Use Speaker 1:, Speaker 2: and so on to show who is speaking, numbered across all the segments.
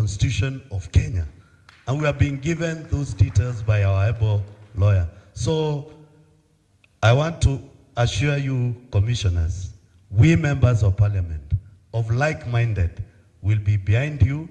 Speaker 1: Constitution of Kenya. And we have been given those details by our able lawyer. So I want to assure you, commissioners, we members of parliament of like-minded will be behind you,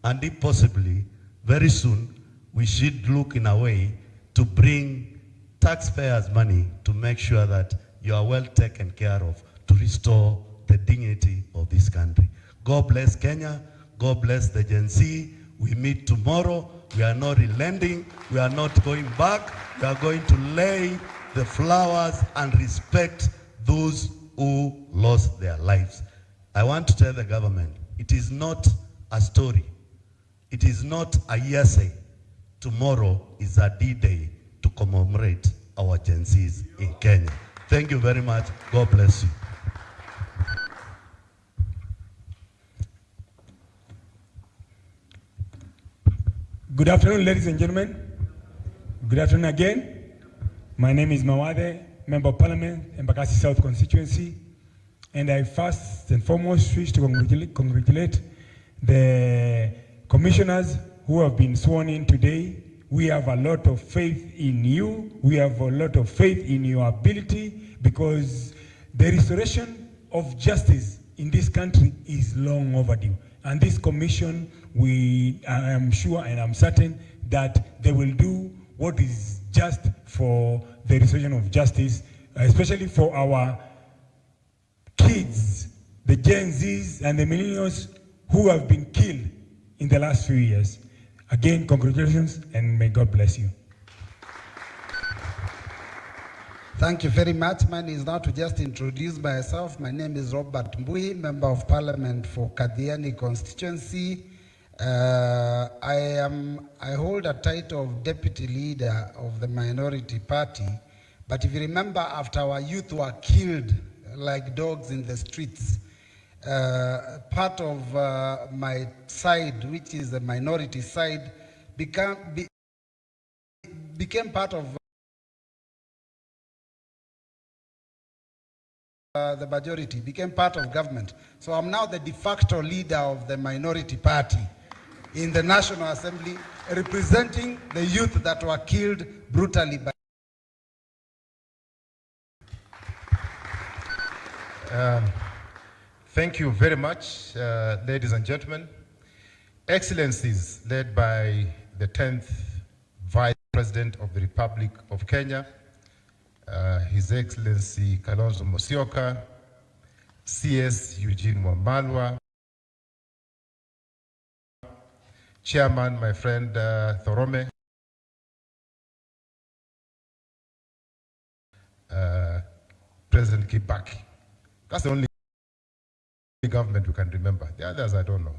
Speaker 1: and if possibly, very soon, we should look in a way to bring taxpayers' money to make sure that you are well taken care of to restore the dignity of this country. God bless Kenya. God bless the Gen Z. We meet tomorrow. We are not relenting. We are not going back. We are going to lay the flowers and respect those who lost their lives. I want to tell the government, it is not a story. It is not a hearsay. Tomorrow is a D-Day to commemorate our Gen Zs in Kenya. Thank you very much. God bless you.
Speaker 2: Good afternoon, ladies and gentlemen. Good afternoon again. My name is Mawade, Member of Parliament, Embakasi South Constituency. And I first and foremost wish to congratulate the commissioners who have been sworn in today. We have a lot of faith in you. We have a lot of faith in your ability, because the restoration of justice in this country is long overdue. And this commission, I am sure and I'm certain that they will do what is just for the restoration of justice, especially for our kids, the Gen Zs and the millennials who have been killed in the last few years. Again, congratulations, and may God bless you.
Speaker 3: Thank you very much. Mine is now to just introduce myself. My name is Robert Mbui, Member of Parliament for Kathiani constituency. I hold a title of Deputy Leader of the Minority Party. But if you remember, after our youth were killed like dogs in the streets, part of my side, which is the minority side, became part of the majority, became part of government. So I'm now the de facto leader of the minority party in the National Assembly, representing the youth that were killed brutally by
Speaker 4: Thank you very much, ladies and gentlemen. Excellencies, led by the 10th Vice President of the Republic of Kenya, His Excellency Kalonzo Musyoka, CS Eugene Wamalwa, Chairman, my friend Thorome, President Kibaki. That's the only government we can remember. The others, I don't know.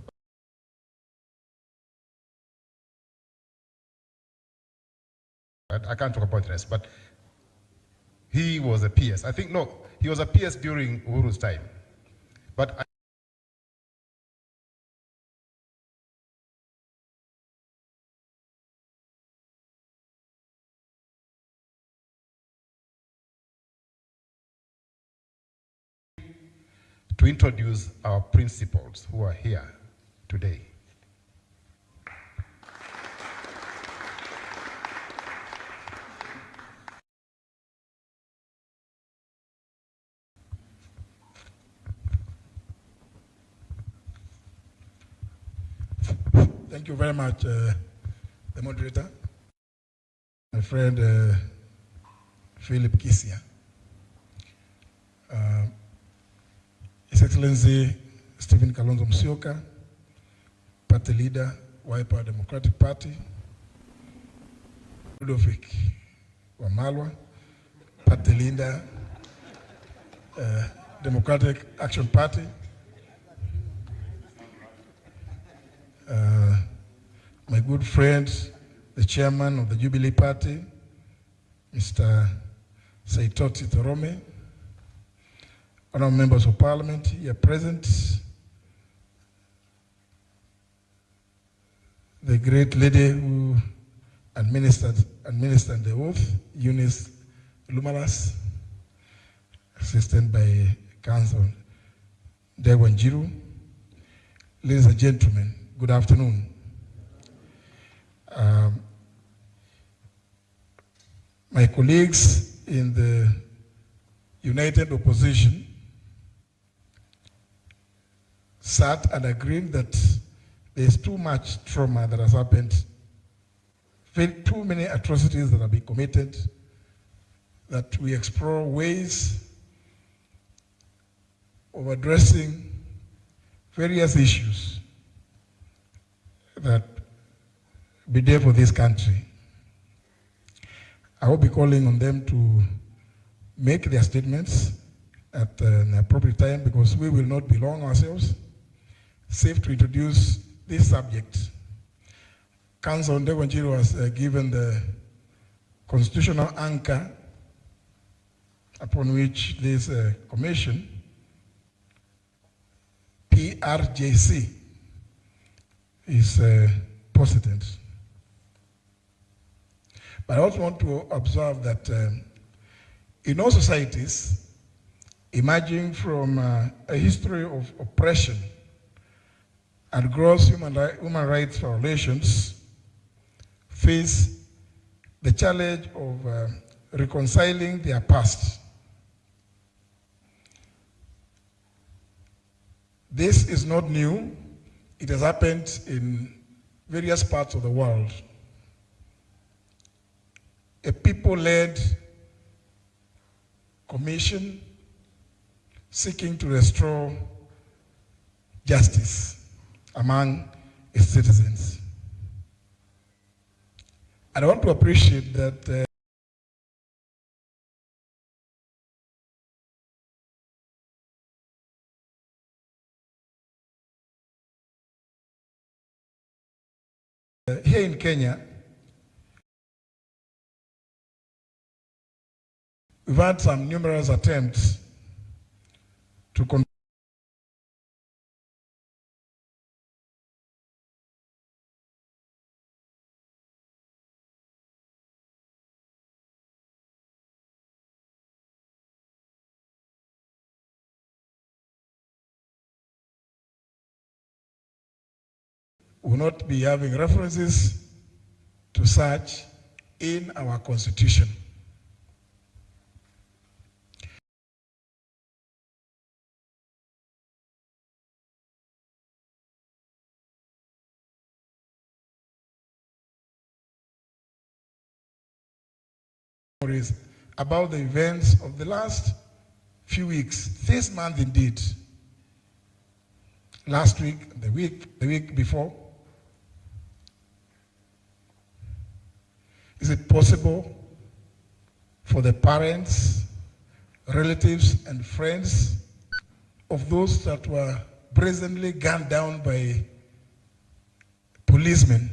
Speaker 4: I can't talk about the rest, but he was a PS. I think, no, he was a PS during Uhuru's time. But to introduce our principals who are here today.
Speaker 5: Thank you very much, the moderator, my friend Philip Kisia. His Excellency Stephen Kalonzo Musyoka, Party Leader, Wiper Democratic Party, Ludovic Wamalwa, Party Leader, Democratic Action Party, my good friend, the Chairman of the Jubilee Party, Mr. Saitoti Thorome, honorable members of Parliament here present, the great lady who administered the oath, Eunice Lumalas, assisted by Council Degwan Jiru. Ladies and gentlemen, good afternoon. my colleagues in the United Opposition sat and agreed that there's too much trauma that has happened, too many atrocities that have been committed, that we explore ways of addressing various issues that be there for this country. I will be calling on them to make their statements at an appropriate time, because we will not be long ourselves. Safe to introduce this subject. Council Ndewanjiru was given the constitutional anchor upon which this commission, PRJC, is posited. But I also want to observe that in all societies, emerging from a history of oppression and gross human rights violations, face the challenge of reconciling their past. This is not new. It has happened in various parts of the world. A people-led commission seeking to restore justice among its citizens. And I want to appreciate that here in Kenya, we've had some numerous attempts to will not be having references to such in our constitution. About the events of the last few weeks, this month indeed, last week, the week before. Is it possible for the parents, relatives, and friends of those that were brazenly gunned down by policemen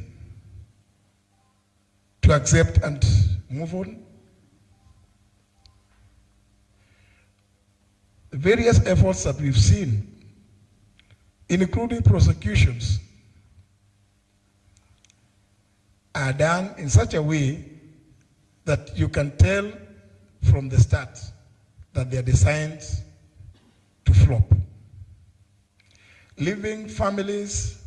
Speaker 5: to accept and move on? The various efforts that we've seen, including prosecutions, are done in such a way that you can tell from the start that they are designed to flop, leaving families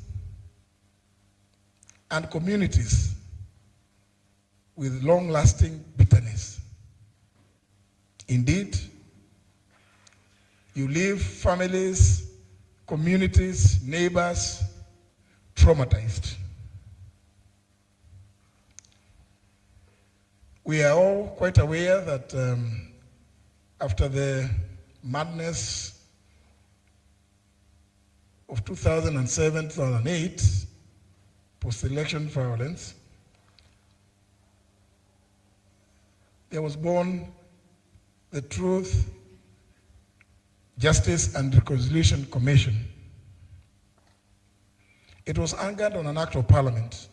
Speaker 5: and communities with long-lasting bitterness. Indeed, you leave families, communities, neighbors traumatized. We are all quite aware that after the madness of 2007, 2008, post-election violence, there was born the Truth, Justice and Reconciliation Commission. It was anchored on an act of parliament.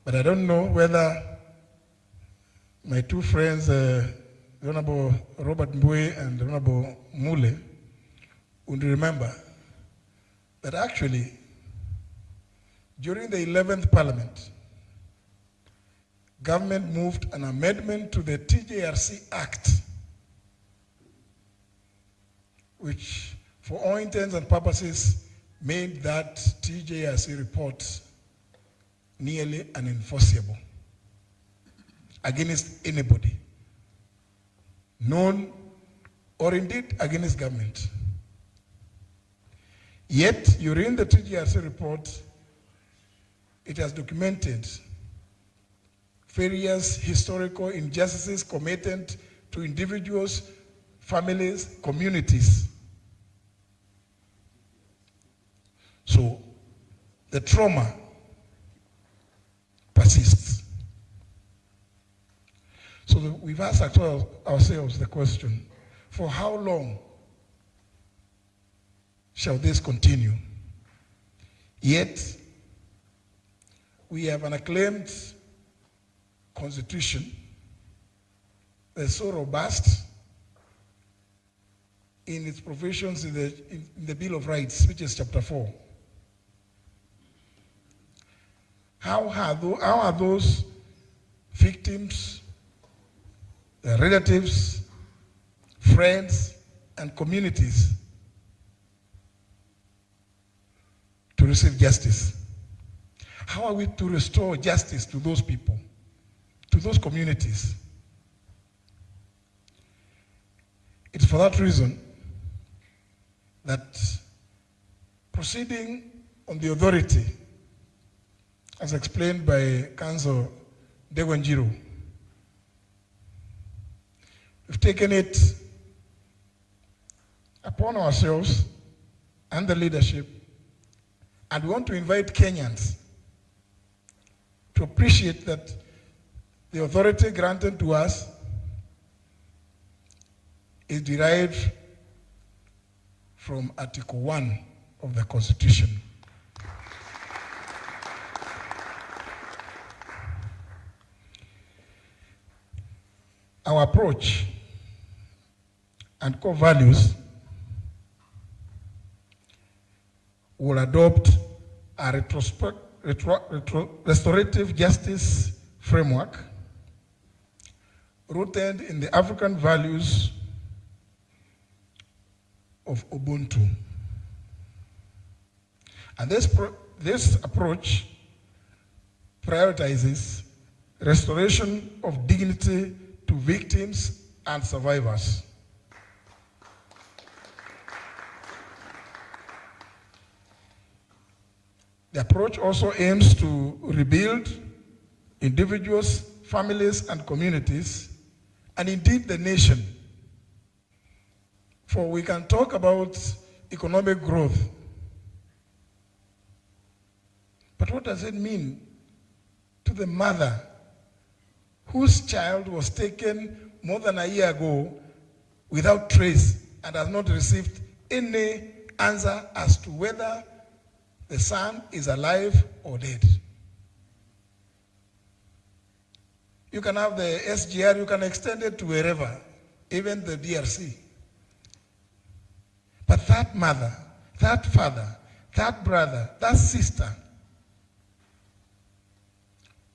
Speaker 5: But I don't know whether my two friends, Honorable Robert Mbui and Honorable Mule, would remember that actually, during the 11th Parliament, government moved an amendment to the TJRC Act, which for all intents and purposes made that TJRC report nearly unenforceable. against anybody, known or indeed against government. Yet, you read the TGRC report, it has documented various historical injustices committed to individuals, families, communities. So, the trauma persists. So we've asked ourselves the question, for how long shall this continue? Yet, we have an acclaimed constitution that's so robust in its provisions in the Bill of Rights, which is chapter 4. How are those victims, their relatives, friends, and communities to receive justice? How are we to restore justice to those people, to those communities? It's for that reason that proceeding on the authority, as explained by Council Dewanjiro, we've taken it upon ourselves and the leadership, and we want to invite Kenyans to appreciate that the authority granted to us is derived from Article 1 of the Constitution. Our approach and core values will adopt a restorative justice framework rooted in the African values of Ubuntu. And this approach prioritizes restoration of dignity to victims and survivors. The approach also aims to rebuild individuals, families, and communities, and indeed the nation. For we can talk about economic growth, but what does it mean to the mother whose child was taken more than a year ago without trace and has not received any answer as to whether the son is alive or dead? You can have the SGR, you can extend it to wherever, even the DRC. But that mother, that father, that brother, that sister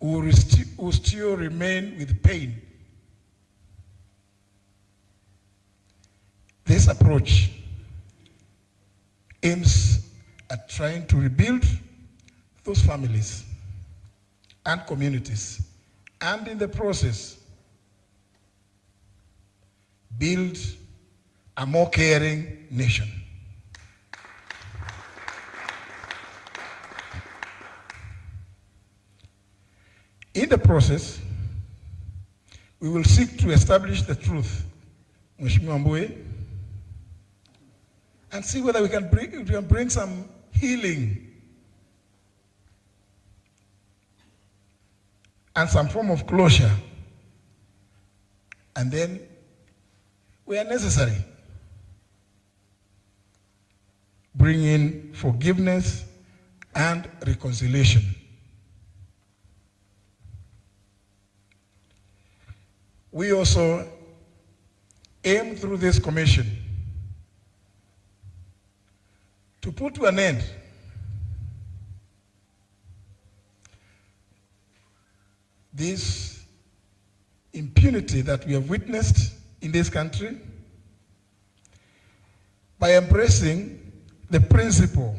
Speaker 5: will still remain with pain. This approach aims at trying to rebuild those families and communities, and in the process, build a more caring nation. In the process, we will seek to establish the truth, Mheshimiwa Mbue, and see whether we can bring some healing and some form of closure. And then, where necessary, bring in forgiveness and reconciliation. We also aim through this commission to put to an end this impunity that we have witnessed in this country by embracing the principle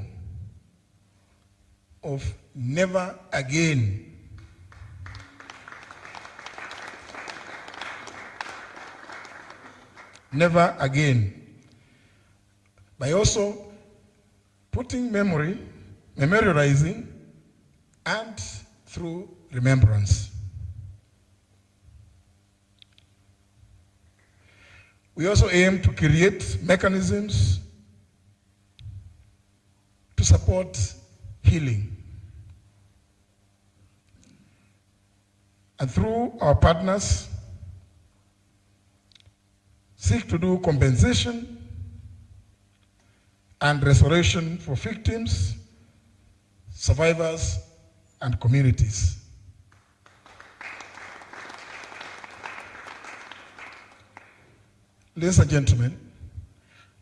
Speaker 5: of never again. never again, by also putting memorializing, and through remembrance. We also aim to create mechanisms to support healing. And through our partners, seek to do compensation and restoration for victims, survivors, and communities. Ladies and gentlemen,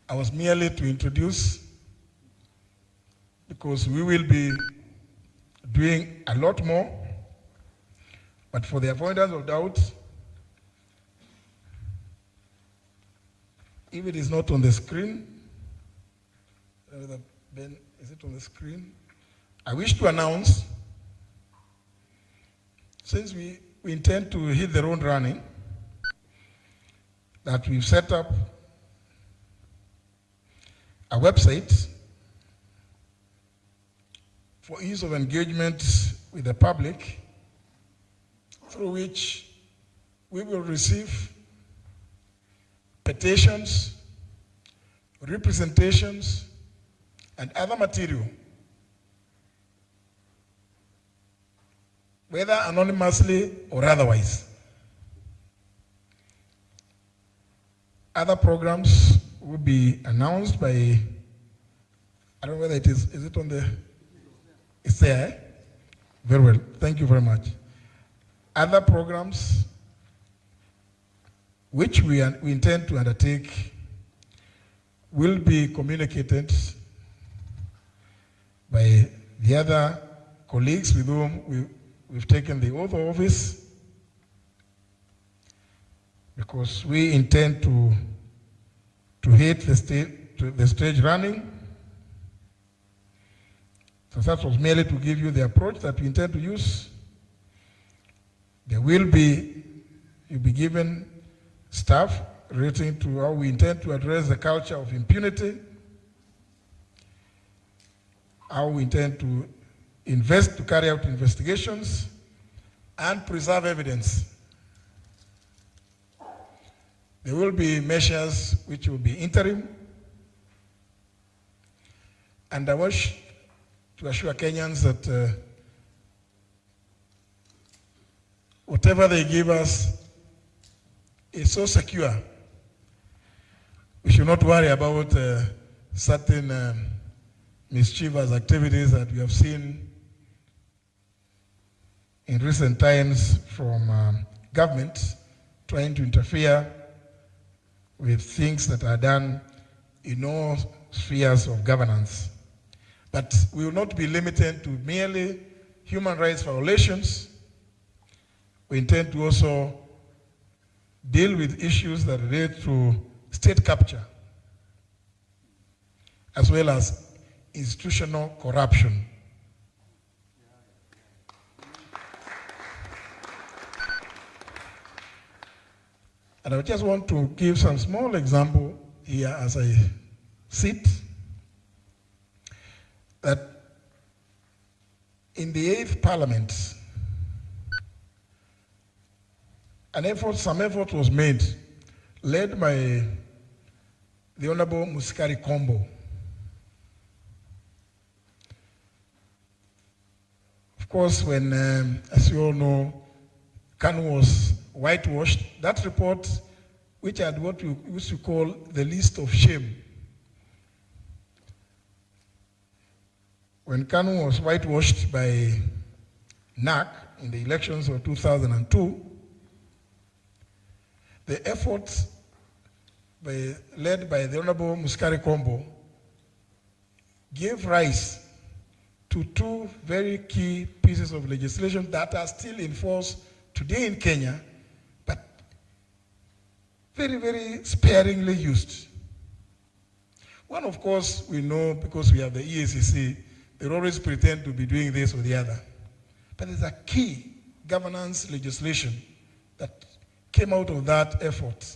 Speaker 5: I was merely to introduce, because we will be doing a lot more, but for the avoidance of doubt, if it is not on the screen, Ben, is it on the screen? I wish to announce, since we intend to hit the road running, that we've set up a website for ease of engagement with the public, through which we will receive petitions, representations, and other material, whether anonymously or otherwise. Other programs will be announced by, I don't know whether it is it on the, it's there, eh? Very well, thank you very much. Other programs which we intend to undertake will be communicated by the other colleagues with whom we've taken the oath of office, because we intend to hit the stage running. So that was merely to give you the approach that we intend to use. You'll be given staff relating to how we intend to address the culture of impunity, how we intend to carry out investigations, and preserve evidence. There will be measures which will be interim, and I wish to assure Kenyans that whatever they give us is so secure. We should not worry about certain mischievous activities that we have seen in recent times from government trying to interfere with things that are done in all spheres of governance. But we will not be limited to merely human rights violations. We intend to also deal with issues that relate to state capture, as well as institutional corruption. And I just want to give some small example here as I sit, that in the 8th Parliament, some effort was made, led by the Honorable Musikari Kombo. Of course, when, as you all know, Kanu was whitewashed, that report, which had what we used to call the list of shame. When Kanu was whitewashed by NAC in the elections of 2002, the efforts led by the Honorable Musikari Kombo gave rise to two very key pieces of legislation that are still in force today in Kenya, but very, very sparingly used. One, of course, we know because we have the EACC, they always pretend to be doing this or the other. But there's a key governance legislation that came out of that effort.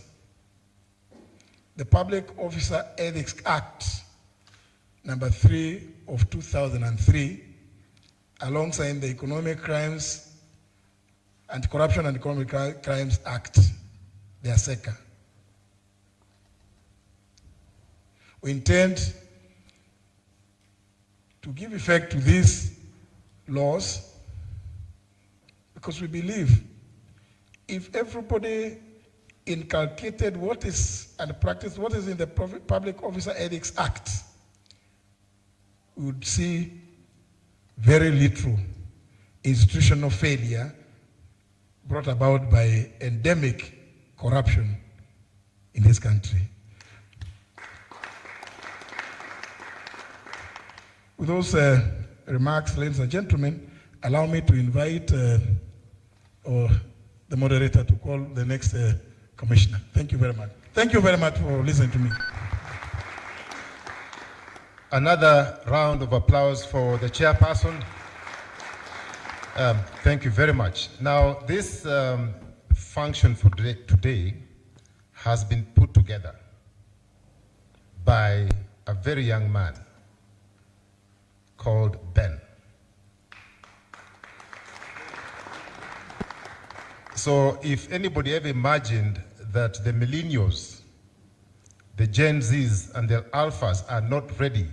Speaker 5: the Public Officer Ethics Act, number 3 of 2003, alongside the Economic Crimes, Anti-Corruption and Economic Crimes Act, the ASECA. We intend to give effect to these laws because we believe if everybody inculcated what is and practiced what is in the Public Officer Ethics Act, we would see very little institutional failure brought about by endemic corruption in this country. With those remarks, ladies and gentlemen, allow me to invite the moderator to call the next commissioner. Thank you very much. Thank you very much for listening to me.
Speaker 4: Another round of applause for the chairperson. Thank you very much. Now, this function for today has been put together by a very young man called Ben. So if anybody ever imagined that the millennials, the Gen Zs and the Alphas are not ready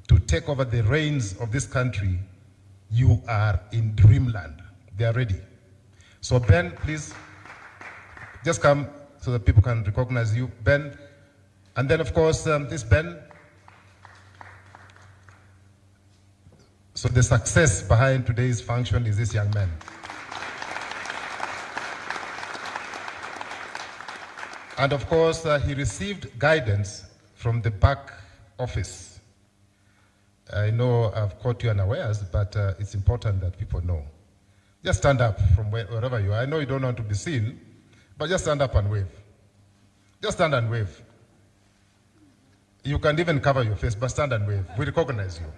Speaker 4: to take over the reins of this country, you are in dreamland. They are ready. So Ben, please, just come so that people can recognize you. Ben, and then of course, this Ben. So the success behind today's function is this young man. And of course, he received guidance from the back office. I know I've caught you unawares, but it's important that people know. Just stand up from wherever you are. I know you don't want to be seen, but just stand up and wave. Just stand and wave. You can even cover your face, but stand and wave. We recognize you.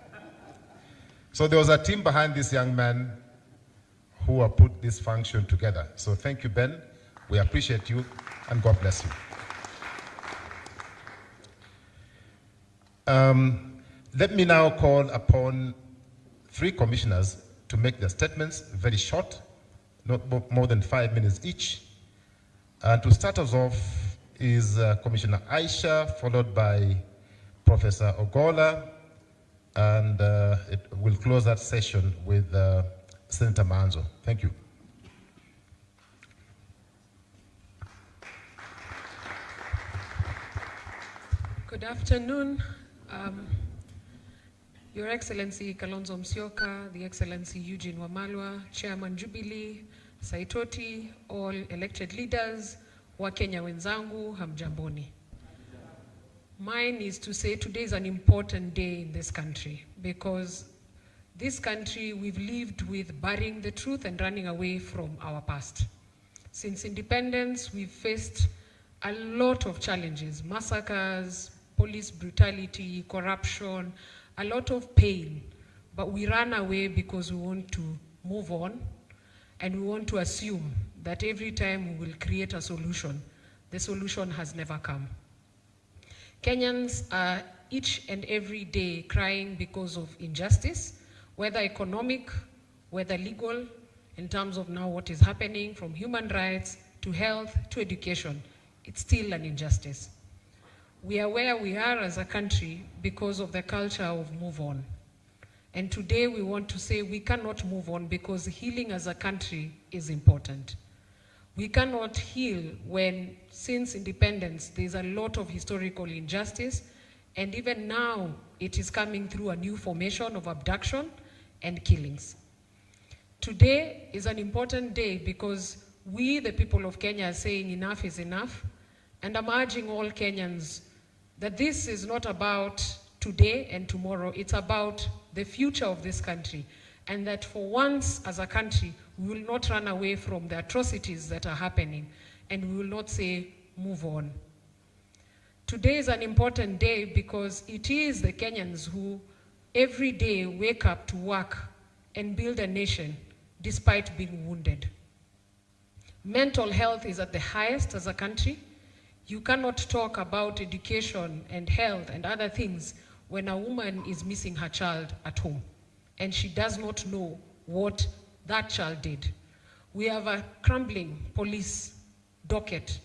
Speaker 4: So there was a team behind this young man who have put this function together. So thank you, Ben. We appreciate you, and God bless you. Let me now call upon 3 commissioners to make their statements very short, not more than 5 minutes each. And to start us off is Commissioner Aisha, followed by Professor Ogola, and it will close that session with Senator Manzo. Thank you.
Speaker 6: Good afternoon. Your Excellency Kalonzo Musyoka, The Excellency Eugene Wamalwa, Chairman Jubilee, Saitoti, all elected leaders, Wakenya wenzangu, hamjamboni. Mine is to say today is an important day in this country because this country we've lived with burying the truth and running away from our past. Since independence, we've faced a lot of challenges, massacres, police brutality, corruption, a lot of pain, but we ran away because we want to move on and we want to assume that every time we will create a solution, the solution has never come. Kenyans are each and every day crying because of injustice, whether economic, whether legal, in terms of now what is happening from human rights to health to education. It's still an injustice. We are where we are as a country because of the culture of move on. And today we want to say we cannot move on because healing as a country is important. We cannot heal when, since independence, there's a lot of historical injustice, and even now it is coming through a new formation of abduction and killings. Today is an important day because we, the people of Kenya, are saying enough is enough, and I'm urging all Kenyans that this is not about today and tomorrow, it's about the future of this country, and that for once as a country, we will not run away from the atrocities that are happening, and we will not say, move on. Today is an important day because it is the Kenyans who every day wake up to work and build a nation despite being wounded. Mental health is at the highest as a country. You cannot talk about education and health and other things when a woman is missing her child at home and she does not know what that child did. We have a crumbling police docket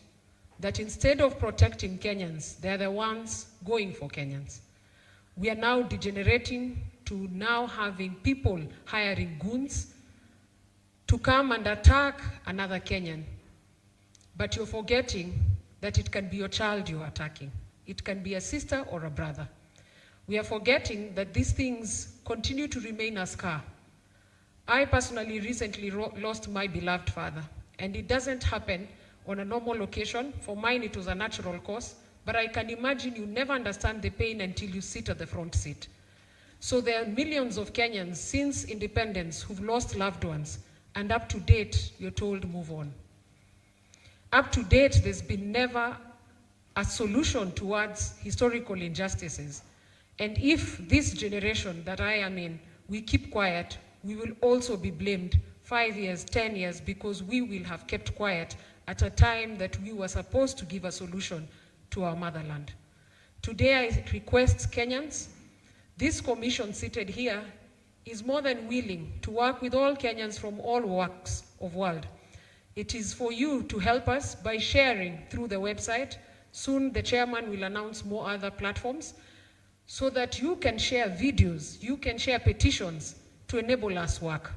Speaker 6: that instead of protecting Kenyans, they're the ones going for Kenyans. We are now degenerating to now having people hiring goons to come and attack another Kenyan. But you're forgetting that it can be your child you're attacking. It can be a sister or a brother. We are forgetting that these things continue to remain a scar. I personally recently lost my beloved father, and it doesn't happen on a normal occasion. For mine, it was a natural cause, but I can imagine you never understand the pain until you sit at the front seat. So there are millions of Kenyans since independence who've lost loved ones, and up to date, you're told move on. Up to date, there's been never a solution towards historical injustices. And if this generation that I am in, we keep quiet, we will also be blamed 5 years, 10 years, because we will have kept quiet at a time that we were supposed to give a solution to our motherland. Today I request Kenyans, this commission seated here is more than willing to work with all Kenyans from all walks of world. It is for you to help us by sharing through the website. Soon the chairman will announce more other platforms so that you can share videos, you can share petitions to enable us work.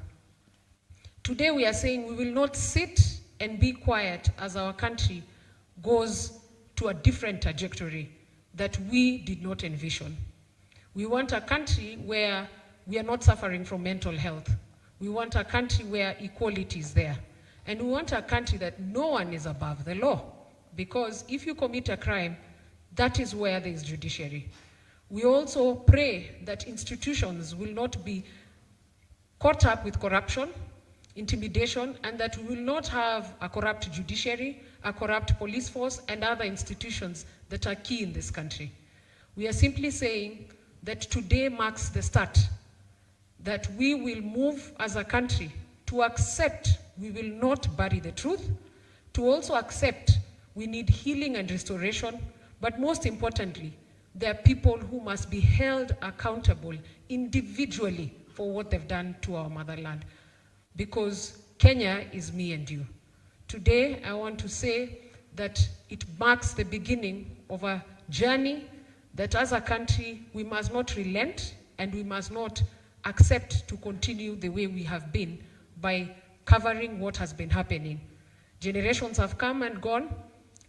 Speaker 6: Today we are saying we will not sit and be quiet as our country goes to a different trajectory that we did not envision. We want a country where we are not suffering from mental health. We want a country where equality is there. And we want a country that no one is above the law. Because if you commit a crime, that is where there is judiciary. We also pray that institutions will not be caught up with corruption, intimidation, and that we will not have a corrupt judiciary, a corrupt police force, and other institutions that are key in this country. We are simply saying that today marks the start, that we will move as a country to accept we will not bury the truth, to also accept we need healing and restoration, but most importantly, there are people who must be held accountable individually for what they've done to our motherland. Because Kenya is me and you. Today, I want to say that it marks the beginning of a journey that as a country, we must not relent and we must not accept to continue the way we have been by covering what has been happening. Generations have come and gone.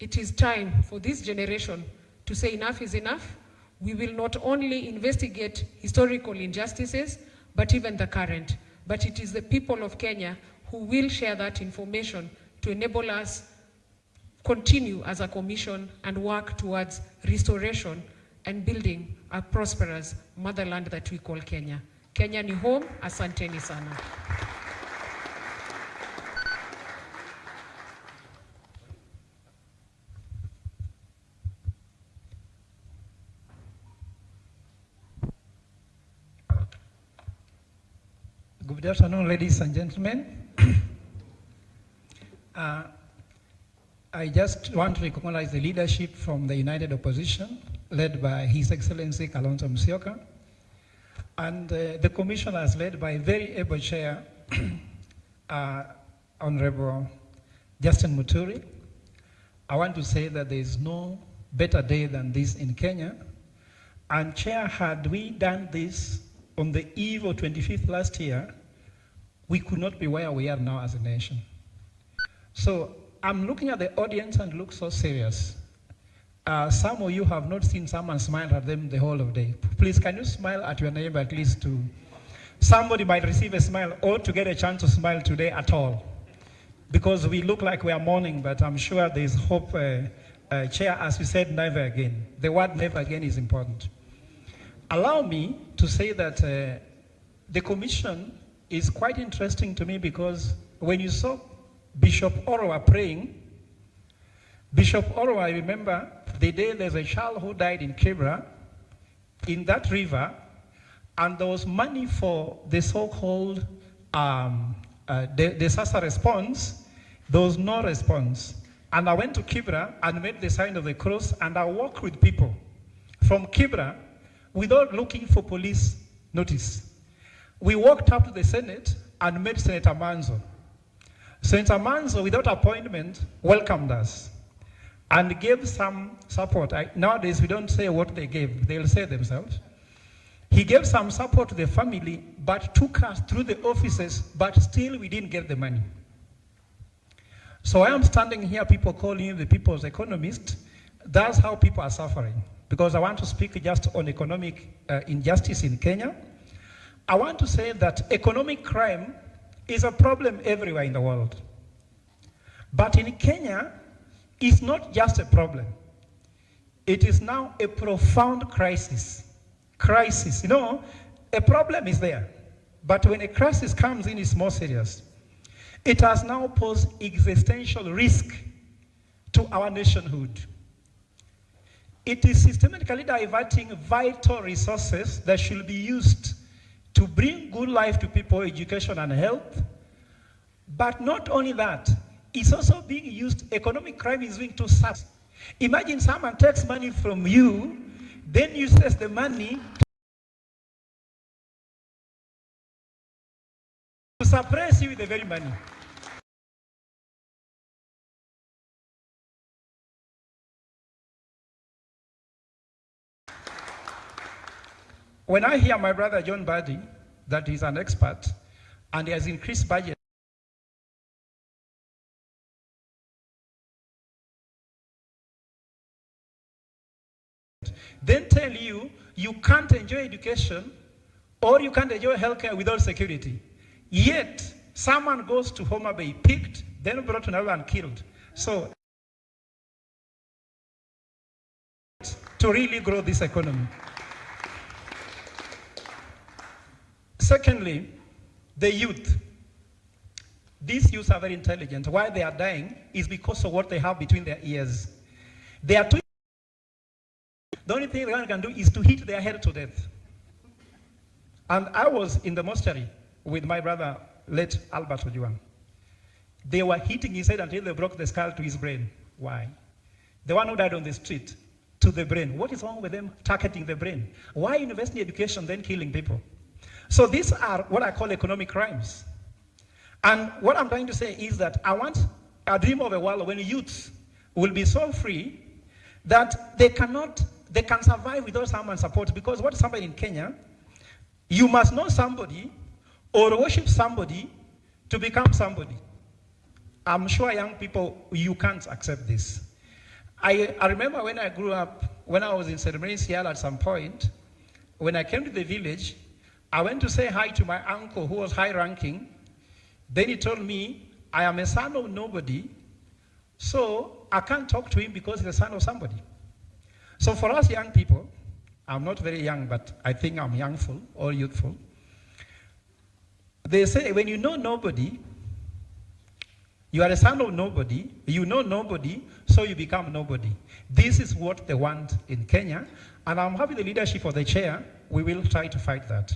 Speaker 6: It is time for this generation to say enough is enough. We will not only investigate historical injustices, but even the current. But it is the people of Kenya who will share that information to enable us continue as a commission and work towards restoration and building a prosperous motherland that we call Kenya. Kenya ni home, asanteni sana.
Speaker 7: Good afternoon, ladies and gentlemen. I just want to recognize the leadership from the United Opposition, led by His Excellency Kalonzo Musyoka, and the commissioners led by very able chair, Honorable Justin Muturi. I want to say that there is no better day than this in Kenya. And Chair, had we done this on the eve of 25th last year, we could not be where we are now as a nation. So I'm looking at the audience and look so serious. Some of you have not seen someone smile at them the whole of the day. Please, can you smile at your neighbor at least to... Somebody might receive a smile or to get a chance to smile today at all. Because we look like we are mourning, but I'm sure there is hope. Chair, as you said, never again. The word never again is important. Allow me to say that the commission is quite interesting to me because when you saw Bishop Orwa praying, Bishop Orwa, I remember the day there's a child who died in Kibra, in that river, and there was money for the so-called disaster response. There was no response. And I went to Kibra and made the sign of the cross, and I walked with people from Kibra without looking for police notice. We walked up to the Senate and met Senator Manzo. Senator Manzo, without appointment, welcomed us and gave some support. Nowadays, we don't say what they gave. They'll say themselves. He gave some support to the family, but took us through the offices, but still we didn't get the money. So I am standing here, people calling him the people's economist. That's how people are suffering. Because I want to speak just on economic injustice in Kenya. I want to say that economic crime is a problem everywhere in the world. But in Kenya, it's not just a problem. It is now a profound crisis. Crisis, you know, a problem is there. But when a crisis comes in, it's more serious. It has now posed existential risk to our nationhood. It is systematically diverting vital resources that should be used to bring good life to people, education and health. But not only that, it's also being used, economic crime is being too such. Imagine someone takes money from you, then uses the money to suppress you with the very money. When I hear my brother John Badi, that he's an expert, and he has increased budget, then tell you, you can't enjoy education or you can't enjoy healthcare without security. Yet, someone goes to Homa Bay, picked, then brought to Nairobi and killed. So, to really grow this economy. Secondly, the youth. These youths are very intelligent. Why they are dying is because of what they have between their ears. They are too. The only thing one can do is to hit their head to death. And I was in the mortuary with my brother, late Albert Ojuang. They were hitting his head until they broke the skull to his brain. Why? The one who died on the street, to the brain. What is wrong with them targeting the brain? Why university education then killing people? So these are what I call economic crimes. And what I'm trying to say is that I want a dream of a world when youths will be so free that they can survive without someone's support. Because what's happening in Kenya, you must know somebody or worship somebody to become somebody. I'm sure young people, you can't accept this. I remember when I grew up, when I was in St. Mary's here at some point, when I came to the village, I went to say hi to my uncle who was high ranking. Then he told me, I am a son of nobody, so I can't talk to him because he's the son of somebody. So for us young people, I'm not very young, but I think I'm youngful or youthful. They say when you know nobody, you are a son of nobody, you know nobody, so you become nobody. This is what they want in Kenya, and I'm happy the leadership of the chair, we will try to fight that.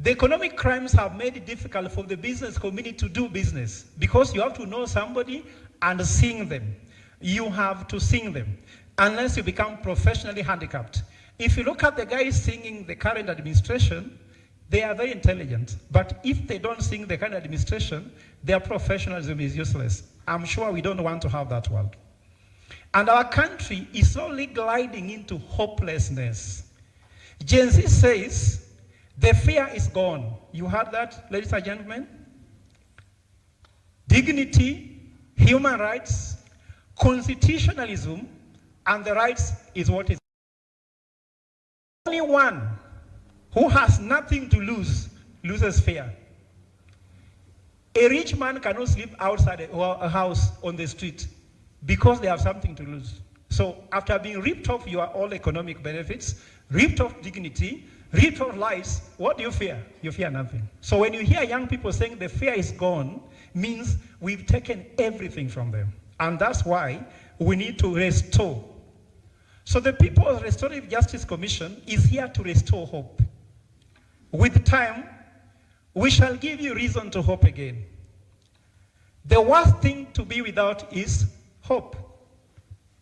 Speaker 7: The economic crimes have made it difficult for the business community to do business because you have to know somebody and sing them. You have to sing them unless you become professionally handicapped. If you look at the guys singing the current administration, they are very intelligent. But if they don't sing the current administration, their professionalism is useless. I'm sure we don't want to have that world. And our country is slowly gliding into hopelessness. Gen Z says, the fear is gone. You heard that, ladies and gentlemen? Dignity, human rights, constitutionalism, and the rights is what is. Only one who has nothing to lose loses fear. A rich man cannot sleep outside a house on the street because they have something to lose. So after being ripped off your all economic benefits, ripped off dignity, ripped off lives, what do you fear? You fear nothing. So when you hear young people saying the fear is gone, means we've taken everything from them. And that's why we need to restore. So the People's Restorative Justice Commission is here to restore hope. With time, we shall give you reason to hope again. The worst thing to be without is hope.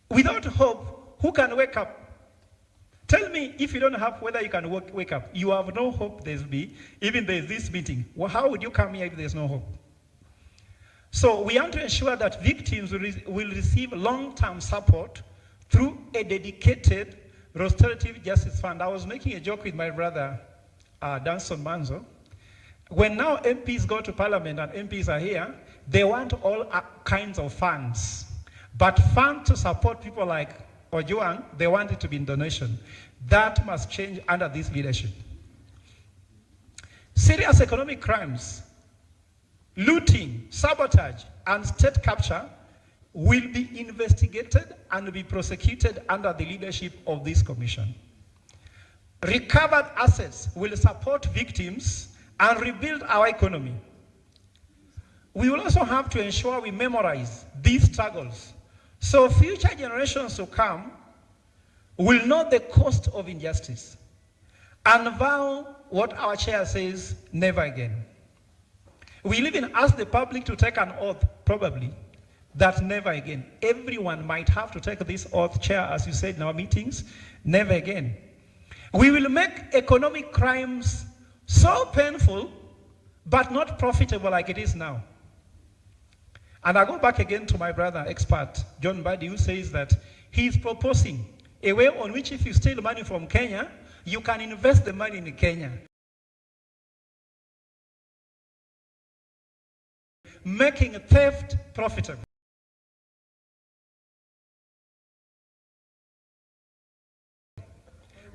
Speaker 7: Without hope, who can wake up? Tell me, if you don't have whether you can wake up, you have no hope there's be, even there's this meeting. Well, how would you come here if there's no hope? So we want to ensure that victims will receive long-term support through a dedicated Restorative Justice Fund. I was making a joke with my brother, Danson Manzo. When now MPs go to Parliament and MPs are here, they want all kinds of funds. But funds to support people like Ojuang, they want it to be in donation. That must change under this leadership. Serious economic crimes, looting, sabotage, and state capture will be investigated and be prosecuted under the leadership of this commission. Recovered assets will support victims and rebuild our economy. We will also have to ensure we memorize these struggles so future generations to come will know the cost of injustice and vow what our chair says, never again. We'll even ask the public to take an oath, probably, that never again. Everyone might have to take this oath, Chair, as you said in our meetings, never again. We will make economic crimes so painful, but not profitable like it is now. And I go back again to my brother, expert, John Mbadi, who says that he's proposing a way on which if you steal money from Kenya, you can invest the money in Kenya, making theft profitable.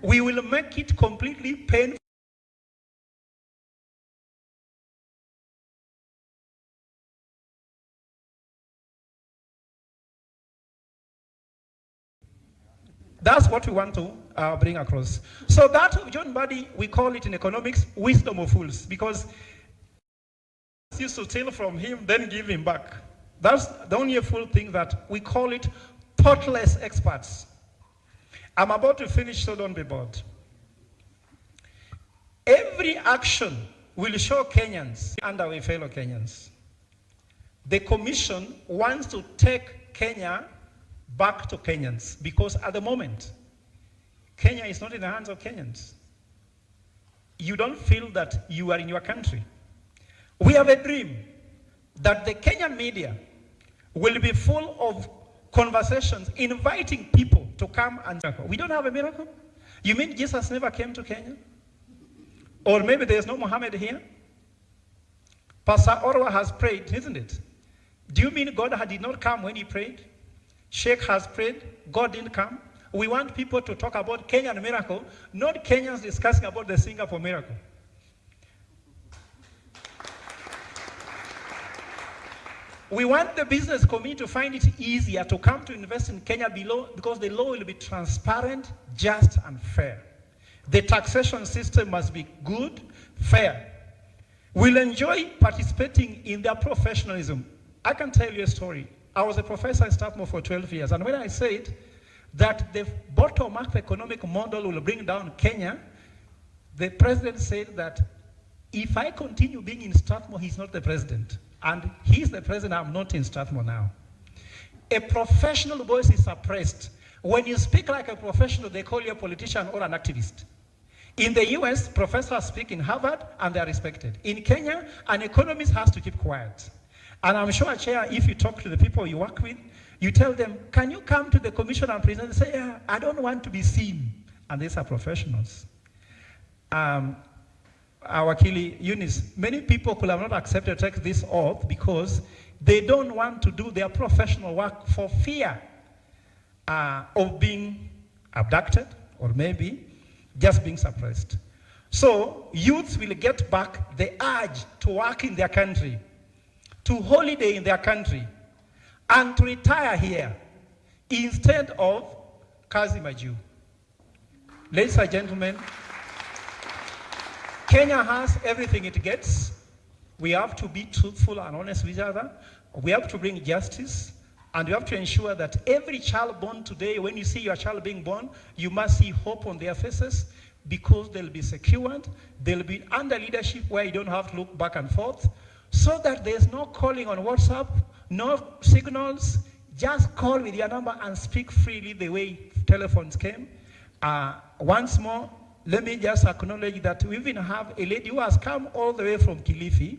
Speaker 7: We will make it completely painful. That's what we want to bring across. So that of John Mbadi, we call it in economics, wisdom of fools, because used to steal from him, then give him back. That's the only fool thing that we call it thoughtless experts. I'm about to finish, so don't be bored. Every action will show Kenyans and our fellow Kenyans. The commission wants to take Kenya back to Kenyans because at the moment, Kenya is not in the hands of Kenyans. You don't feel that you are in your country. We have a dream that the Kenyan media will be full of conversations inviting people to come and we don't have a miracle? You mean Jesus never came to Kenya? Or maybe there's no Muhammad here? Pastor Orwa has prayed, isn't it? Do you mean God did not come when he prayed? Sheikh has prayed, God didn't come. We want people to talk about Kenyan miracle, not Kenyans discussing about the Singapore miracle. We want the business community to find it easier to come to invest in Kenya below because the law will be transparent, just, and fair. The taxation system must be good, fair. We'll enjoy participating in their professionalism. I can tell you a story. I was a professor in Strathmore for 12 years, and when I said that the bottom-up economic model will bring down Kenya, the president said that if I continue being in Strathmore, he's not the president. And he's the president, I'm not in Strathmore now. A professional voice is suppressed. When you speak like a professional, they call you a politician or an activist. In the US, professors speak in Harvard and they're respected. In Kenya, an economist has to keep quiet. And I'm sure, Chair, if you talk to the people you work with, you tell them, can you come to the commission and present? They say, yeah, I don't want to be seen. And these are professionals. Our Kili Eunice, many people could have not accepted to take this oath because they don't want to do their professional work for fear of being abducted or maybe just being suppressed. So youths will get back the urge to work in their country, to holiday in their country, and to retire here instead of kazi maju. Ladies and gentlemen, Kenya has everything it gets. We have to be truthful and honest with each other. We have to bring justice, and we have to ensure that every child born today, when you see your child being born, you must see hope on their faces because they'll be secured. They'll be under leadership where you don't have to look back and forth. so that there's no calling on WhatsApp, no signals. Just call with your number and speak freely the way telephones came. Once more, let me just acknowledge that we even have a lady who has come all the way from Kilifi,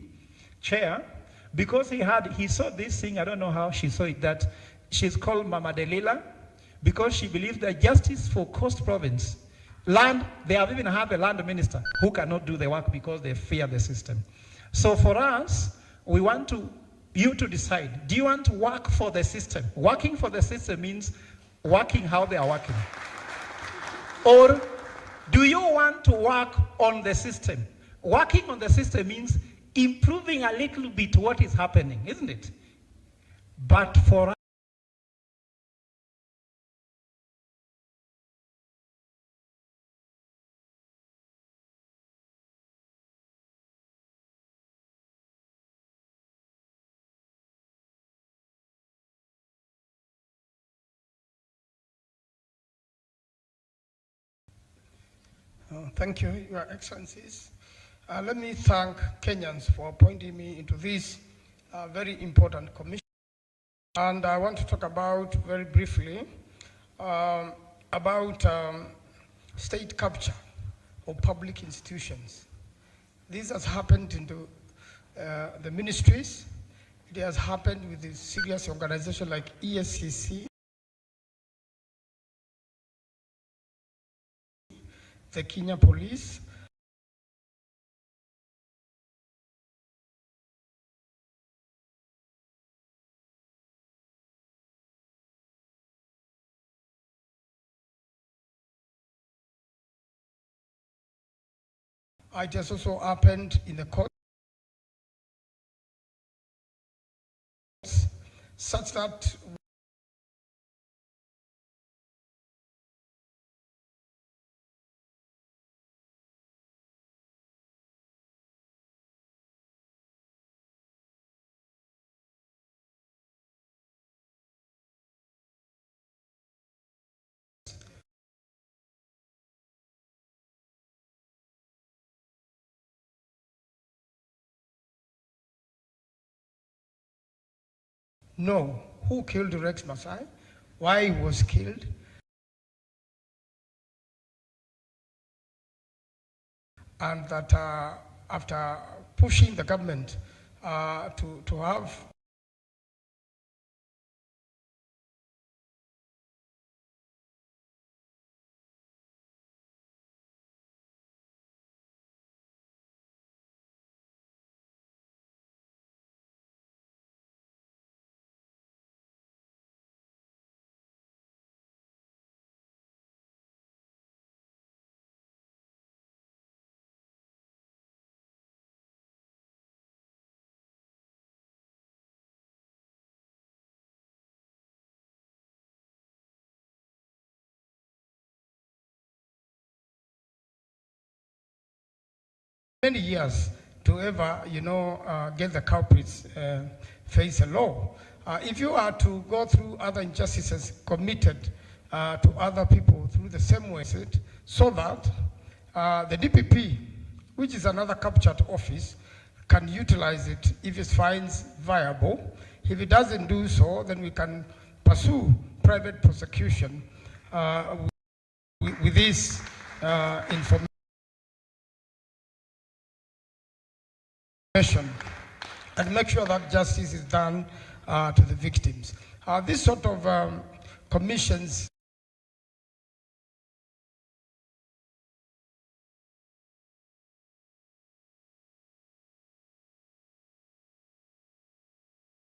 Speaker 7: Chair, because he saw this thing, I don't know how she saw it, that she's called Mama Delila, because she believes that justice for Coast Province, land, they have even had a land minister who cannot do the work because they fear the system. So for us, we want you to decide, do you want to work for the system? Working for the system means working how they are working. Or do you want to work on the system? Working on the system means improving a little bit what is happening, isn't it? But for us,
Speaker 8: Thank you, Your Excellencies. Let me thank Kenyans for appointing me into this very important commission. And I want to talk about, very briefly, about state capture of public institutions. This has happened into the ministries. It has happened with a serious organization like ESCC, the Kenya Police, it has also happened in the courts, such that know who killed Rex Masai, why he was killed, and that after pushing the government to have many years to ever, get the culprits face the law. If you are to go through other injustices committed to other people through the same way, so that the DPP, which is another captured office, can utilize it if it finds viable. If it doesn't do so, then we can pursue private prosecution with this information and make sure that justice is done to the victims. This sort of commissions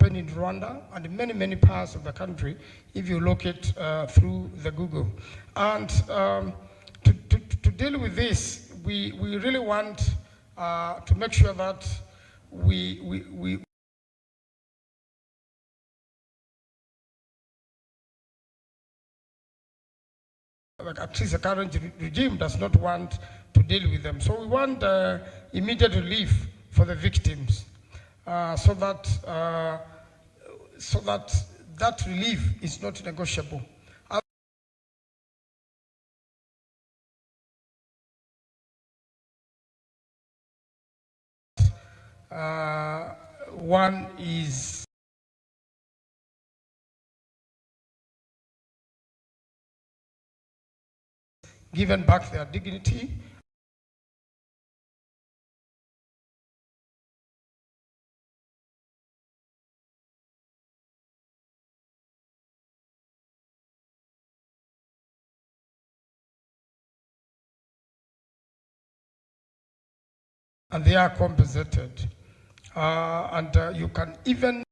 Speaker 8: in Rwanda and in many, many parts of the country if you look it through the Google. And to deal with this, we really want to make sure that we at least the current regime does not want to deal with them. So we want immediate relief for the victims, so that relief is not negotiable. One is given back their dignity. And they are compensated. You can even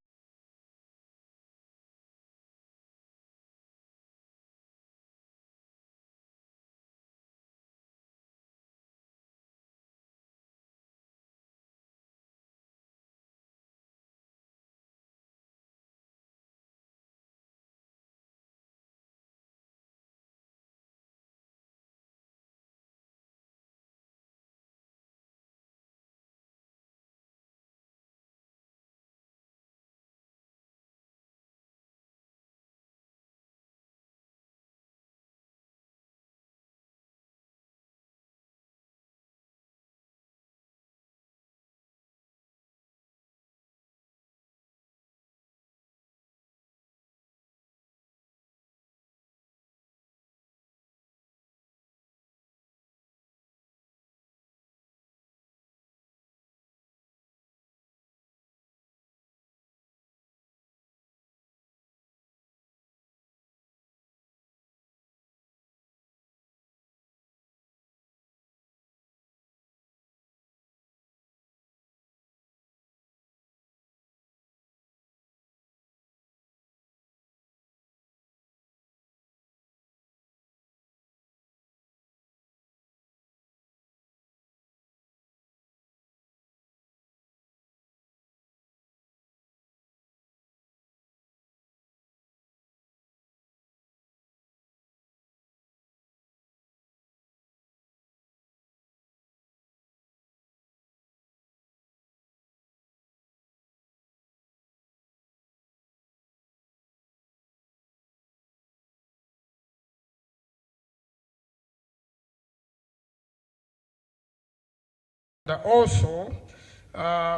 Speaker 8: also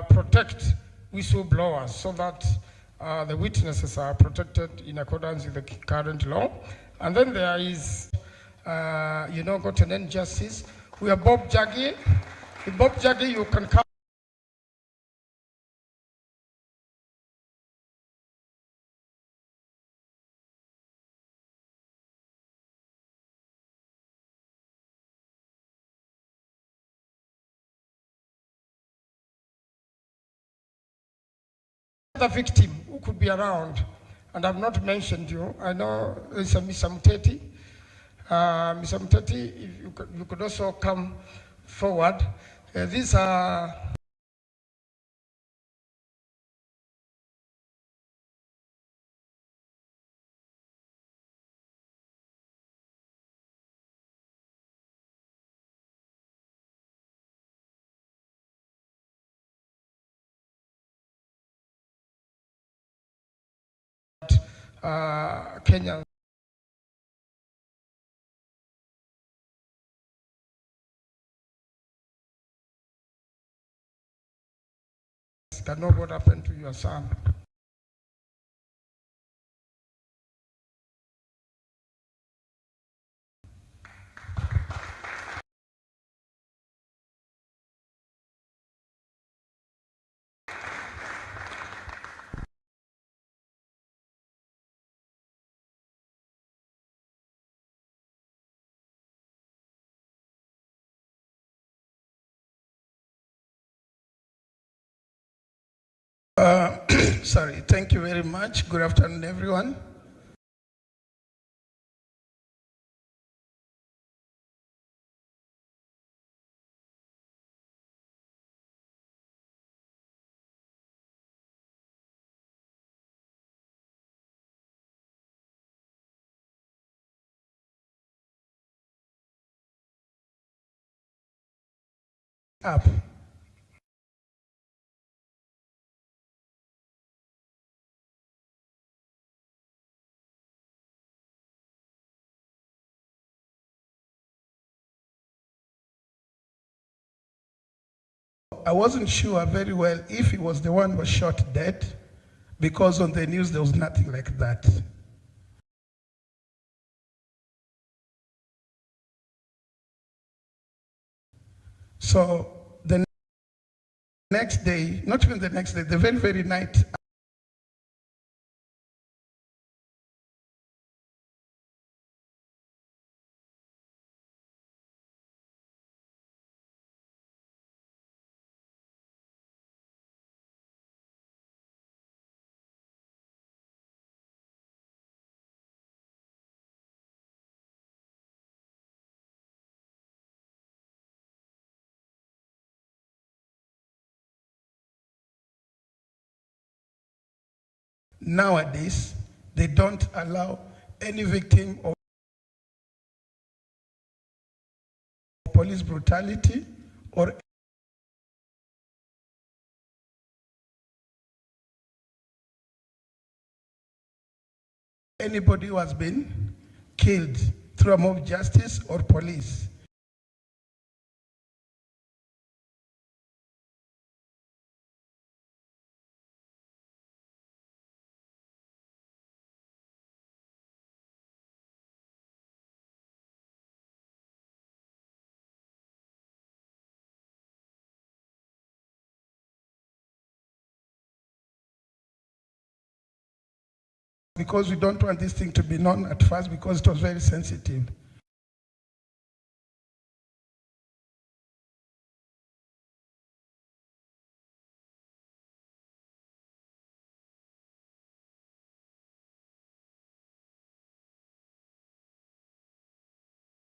Speaker 8: protect whistleblowers so that the witnesses are protected in accordance with the current law. And then there is, got an end justice. We have Bob Jaggi. With Bob Jaggi, you can come. The victim who could be around, and I've not mentioned you. I know it's a Mr. Muteti. Mr. Muteti, if you could also come forward. These are Kenyans. Can know what happened to your son.
Speaker 5: Sorry, thank you very much. Good afternoon, everyone. Up. So I wasn't sure very well if he was the one who was shot dead, because on the news there was nothing like that. So the next day, not even the next day, the very, very night, nowadays, they don't allow any victim of police brutality or anybody who has been killed through a mob justice or police. Because we don't want this thing to be known at first, because it was very sensitive.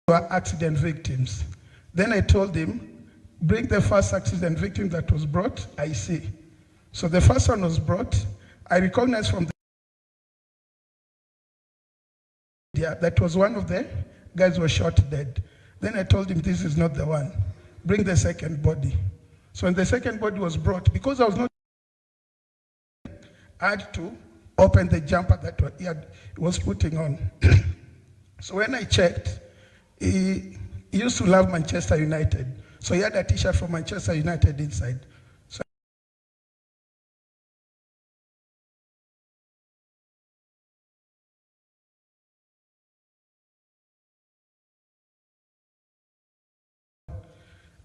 Speaker 5: Were accident victims. Then I told him, bring the first accident victim that was brought, I see. So the first one was brought. I recognized from the media that was one of the guys who were shot dead. Then I told him, this is not the one. Bring the second body. So when the second body was brought, because I was not, I had to open the jumper that he was putting on. So when I checked, he used to love Manchester United. So he had a t-shirt from Manchester United inside. So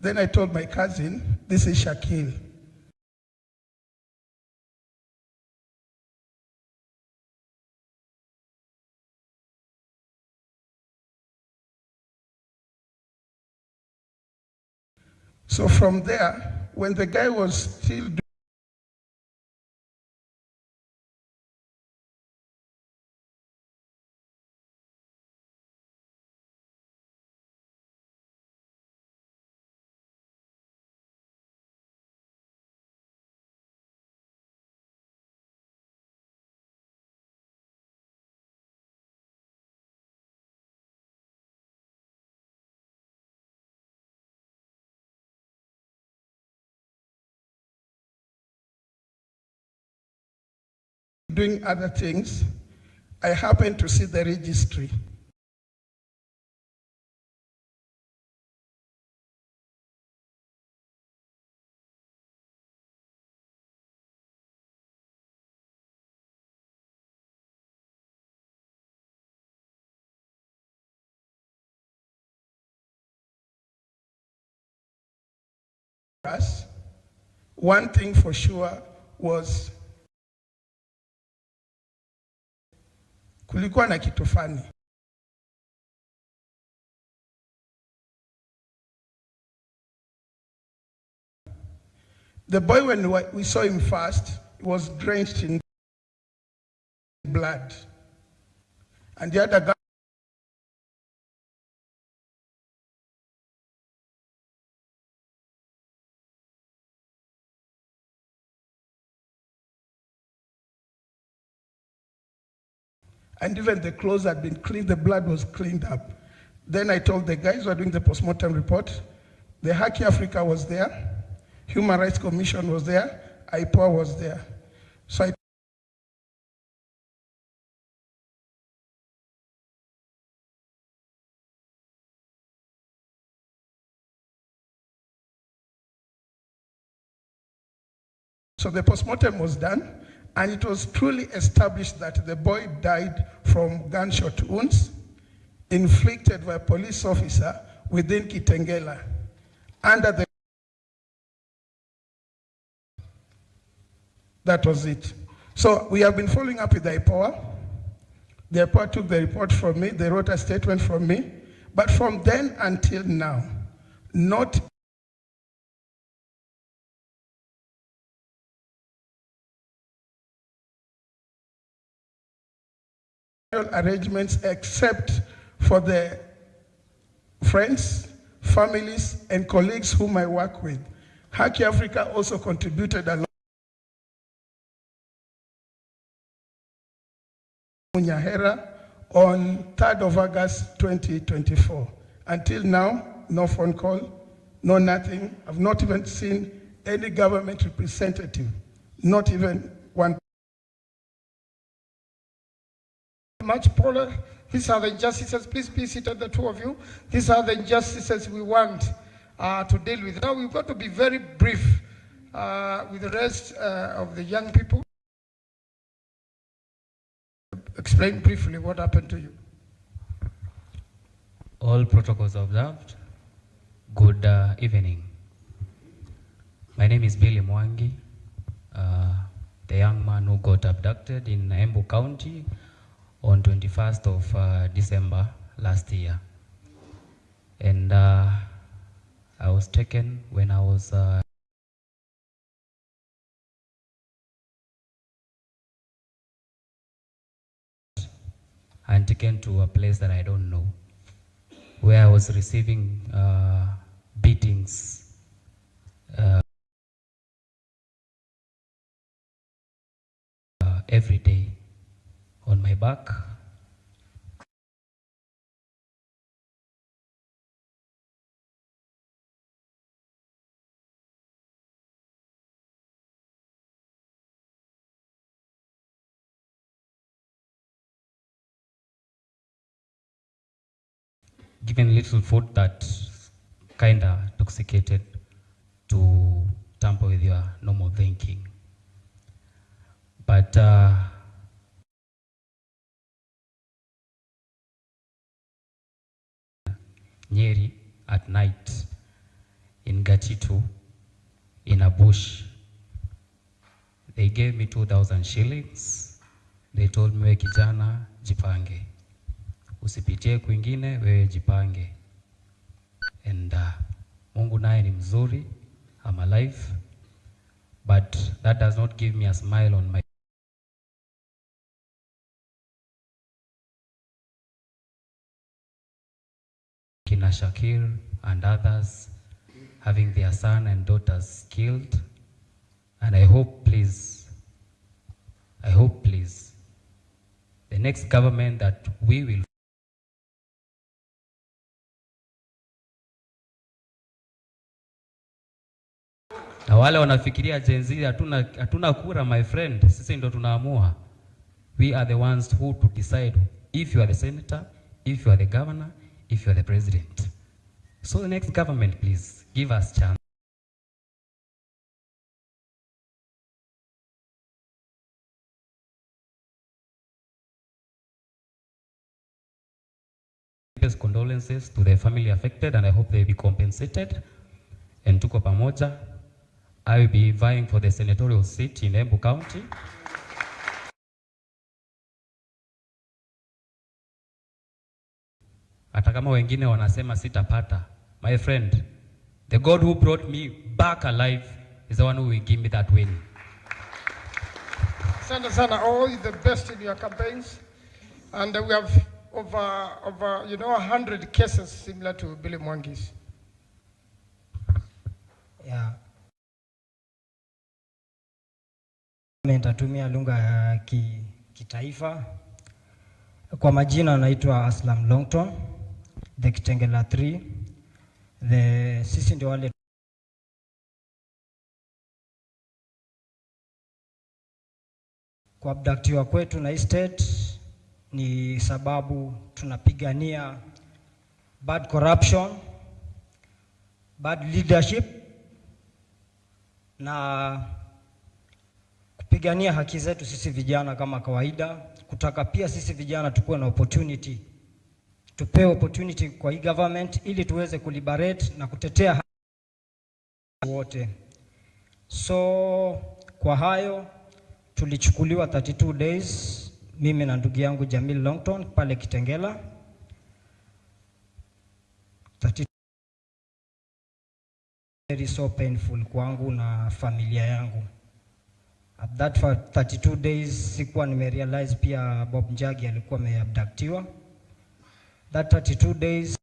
Speaker 5: then I told my cousin, this is Shakil. So from there, when the guy was still doing other things, I happened to see the registry. One thing for sure was kulikuwa na kitu fani. The boy, when we saw him first, was drenched in blood. And the other guy, and even the clothes had been cleaned, the blood was cleaned up. Then I told the guys who were doing the postmortem report, the Haki Africa was there, Human Rights Commission was there, IPOA was there. So I So the postmortem was done, and it was truly established that the boy died from gunshot wounds inflicted by a police officer within Kitengela under the... That was it. So we have been following up with the IPOA. The IPOA took the report from me, they wrote a statement from me, but from then until now, not arrangements except for the friends, families, and colleagues whom I work with. Haki Africa also contributed a lot. Munyahera on 3rd of August 2024. Until now, no phone call, no nothing. I've not even seen any government representative, not even one.
Speaker 8: Much, Paula. These are the injustices. Please be seated, the two of you. These are the injustices we want to deal with. Now we've got to be very brief with the rest of the young people. Explain briefly what happened to you.
Speaker 9: All protocols observed. Good evening. My name is Billy Mwangi, the young man who got abducted in Embu County on 21st of December last year. And I was taken when I was and taken to a place that I don't know, where I was receiving beatings every day on my back. Given little food that kinda intoxicated to tamper with your normal thinking. But Nyeri at night in Gatitu in a bush, they gave me 2,000 shillings. They told me, we kijana jipange, usipitie kwingine, wewe jipange. And Mungu naye ni mzuri, I'm alive, but that does not give me a smile on my Kina Shakir and others having their son and daughters killed. And I hope please, the next government that we will na wale wanafikiria Gen Z hatuna kura, my friend, sisi ndo tunaamua. We are the ones who to decide if you are the senator, if you are the governor, if you are the president. So the next government, please give us chance. Condolences to the family affected, and I hope they will be compensated. And tuko pamoja. I will be vying for the senatorial seat in Embu County. Hata kama wengine wanasema sitapata, my friend, the God who brought me back alive is the one who will give me that win.
Speaker 8: Sana, all the best in your campaigns, and we have over 100 cases similar to Billy Mwangi's.
Speaker 10: Yeah. Nitatumia lugha ya kitaifa. Kwa majina naitwa Aslam Longton, the Kitengela 3. Sisi ndio wale kwa abductiwa kwetu na state ni sababu tunapigania bad corruption, bad leadership na kupigania haki zetu sisi vijana kama kawaida, kutaka pia sisi vijana tukuwe na opportunity, tupewe opportunity kwa hii government ili tuweze kuliberate na kutetea haki wote. So kwa hayo tulichukuliwa 32 days, mimi na ndugu yangu Jamil Longton pale Kitengela. 32 very so painful kwangu na familia yangu. At that for 32 days sikuwa nimerealize pia Bob Njagi alikuwa ameabductiwa. That 32 days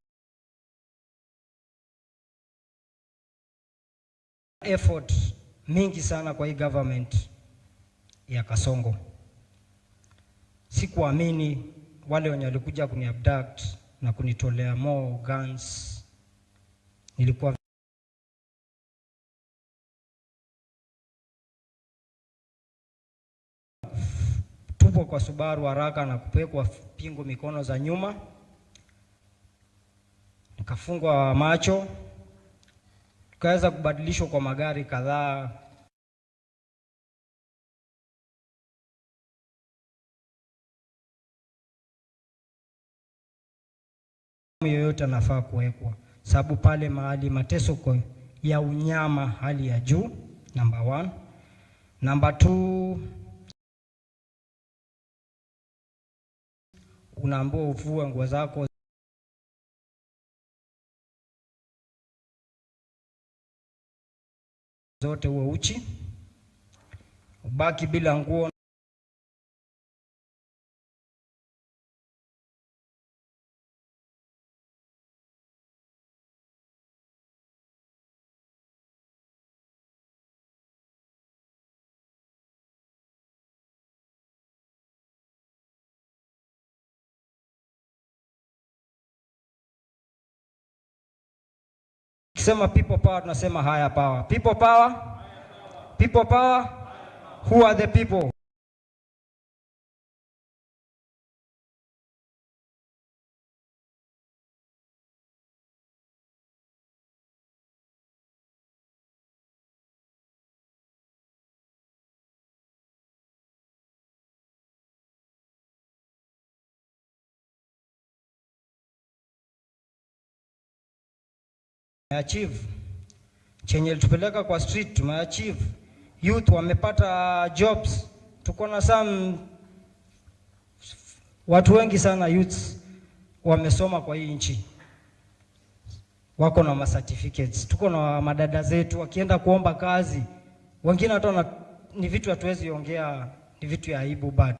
Speaker 10: effort mingi sana kwa hii government ya Kasongo. Sikuamini wale wenye walikuja kuniabduct na kunitolea more guns. Nilikuwa tupo kwa Subaru haraka na kupekwa pingo mikono za nyuma, nikafungwa macho, tukaweza kubadilishwa kwa magari kadhaa. Yoyote anafaa kuwekwa, sababu pale mahali mateso ya unyama hali ya juu, number 1. Number 2, unaambiwa uvue nguo zako zote, uwe uchi, ubaki bila nguo. Kisema people power, tunasema higher power. People power, people power. Who are the people? Achieve chenye tupeleka kwa street, tumeachieve. Youth wamepata jobs, tuko na some watu wengi sana youths wamesoma kwa hii nchi, wako na certificates. Tuko na madada zetu wakienda kuomba kazi, wengine hata ni vitu hatuwezi ongea, ni vitu ya aibu, but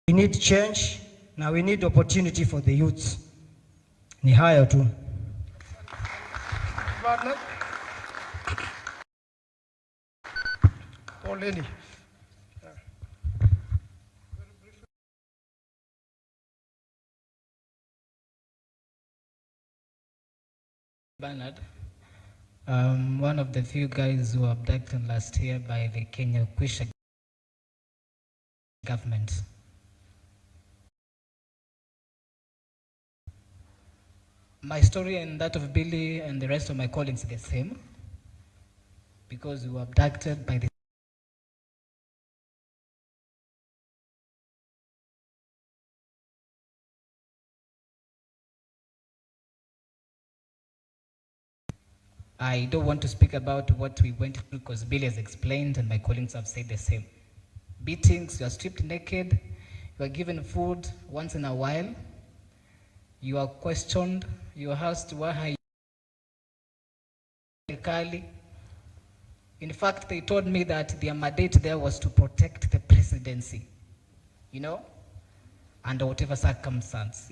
Speaker 10: we need change na we need opportunity for the youths. Ni hayo tu.
Speaker 11: Bernard, one of the few guys who were abducted last year by the Kenya Kwisha government. My story and that of Billy and the rest of my colleagues is the same, because we were abducted by the I don't want to speak about what we went through because Billy has explained and my colleagues have said the same. Beatings, you are stripped naked, you are given food once in a while, you are questioned, you are asked why Kali. In fact, they told me that their mandate there was to protect the presidency, under whatever circumstance.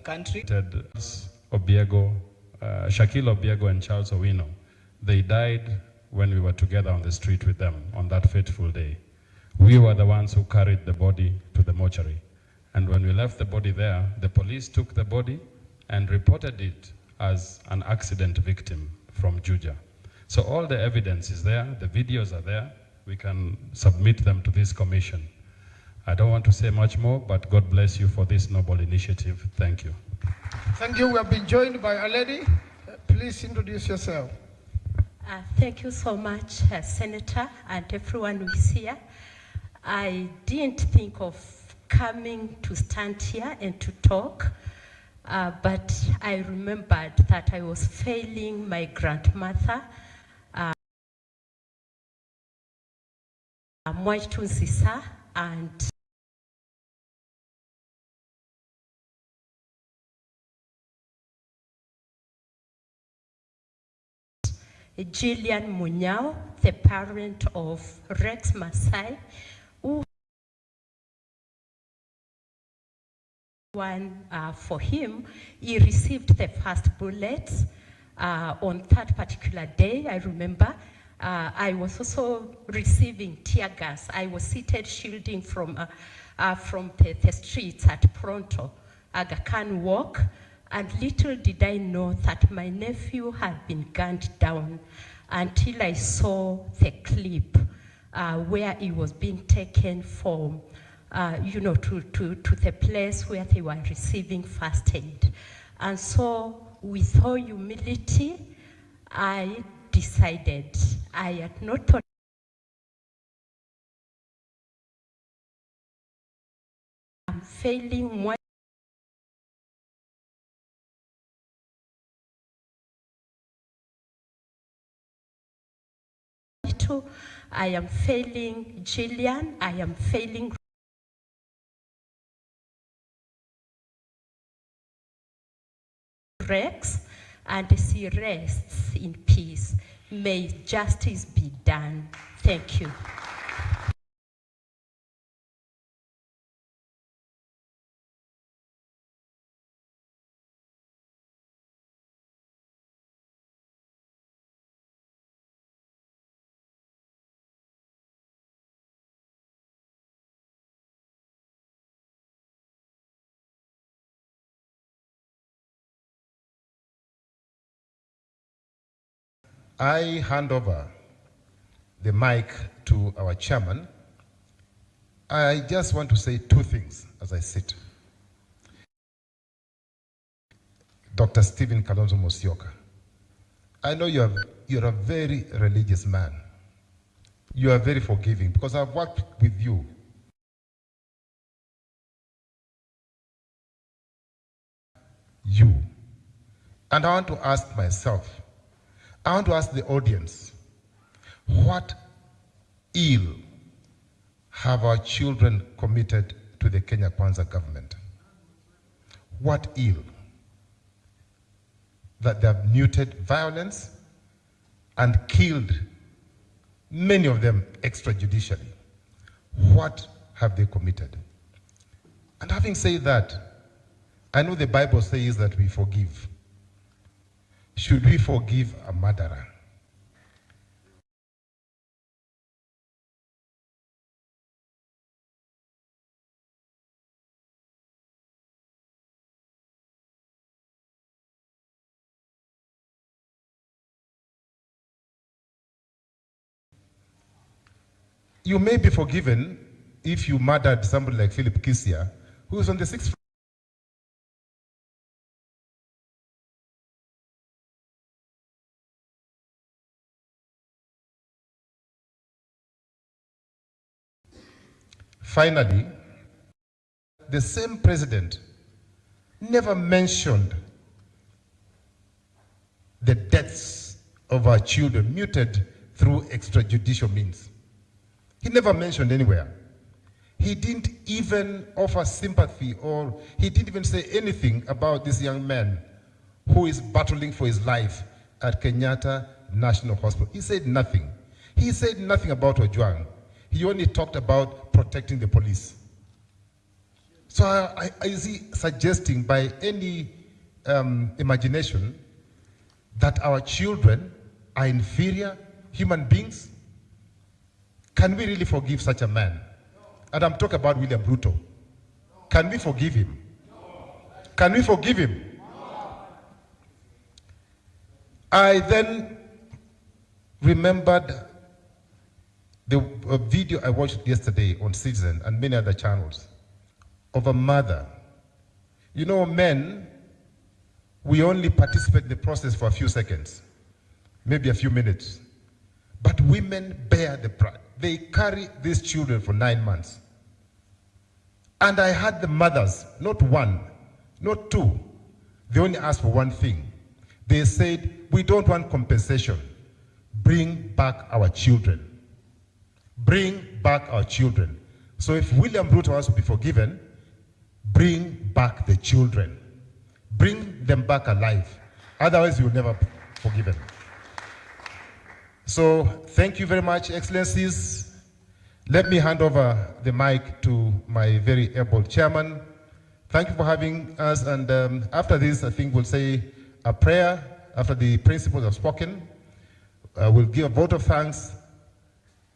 Speaker 11: country.
Speaker 12: Obiego, Shaquille Obiego and Charles Owino, they died when we were together on the street with them on that fateful day. We were the ones who carried the body to the mortuary. And when we left the body there, the police took the body and reported it as an accident victim from Juja. So all the evidence is there, the videos are there, we can submit them to this commission. I don't want to say much more, but God bless you for this noble initiative. Thank you.
Speaker 8: Thank you. We have been joined by a lady. Please introduce yourself.
Speaker 13: Thank you so much, Senator, and everyone who is here. I didn't think of coming to stand here and to talk, but I remembered that I was failing my grandmother, Mwaitu Nsisa, and Gillian Munyao, the parent of Rex Masai, who for him, he received the first bullets on that particular day. I remember I was also receiving tear gas. I was seated shielding from the streets at Pronto, Aga Khan Walk, and little did I know that my nephew had been gunned down until I saw the clip where he was being taken from to the place where they were receiving first aid. And so with all humility, I decided I had not thought I'm failing one. I am failing Gillian, I am failing Rex, and she rests in peace. May justice be done. Thank you.
Speaker 4: I hand over the mic to our chairman. I just want to say two things as I sit. Dr. Stephen Kalonzo Musyoka, I know you're a very religious man. You are very forgiving because I've worked with you. And I want to ask myself, I want to ask the audience, what ill have our children committed to the Kenya Kwanza government? What ill? That they have muted violence and killed many of them extrajudicially. What have they committed? And having said that, I know the Bible says that we forgive. Should we forgive a murderer? You may be forgiven if you murdered somebody like Philip Kisia, who was on the 6th. Finally, the same president never mentioned the deaths of our children muted through extrajudicial means. He never mentioned anywhere. He didn't even offer sympathy, or he didn't even say anything about this young man who is battling for his life at Kenyatta National Hospital. He said nothing. He said nothing about Ojwang. He only talked about protecting the police. So I see suggesting by any imagination that our children are inferior human beings. Can we really forgive such a man? And I'm talking about William Ruto. Can we forgive him? Can we forgive him? I then remembered the video I watched yesterday on Citizen and many other channels of a mother. You know, men, we only participate in the process for a few seconds, maybe a few minutes. But women bear the brunt. They carry these children for 9 months. And I had the mothers, not one, not two. They only asked for one thing. They said, we don't want compensation. Bring back our children. Bring back our children. So if William Ruto wants to be forgiven, bring back the children. Bring them back alive. Otherwise, you'll never forgive them. So thank you very much, Excellencies. Let me hand over the mic to my very able chairman. Thank you for having us. And after this, I think we'll say a prayer after the principals have spoken. We'll give a vote of thanks,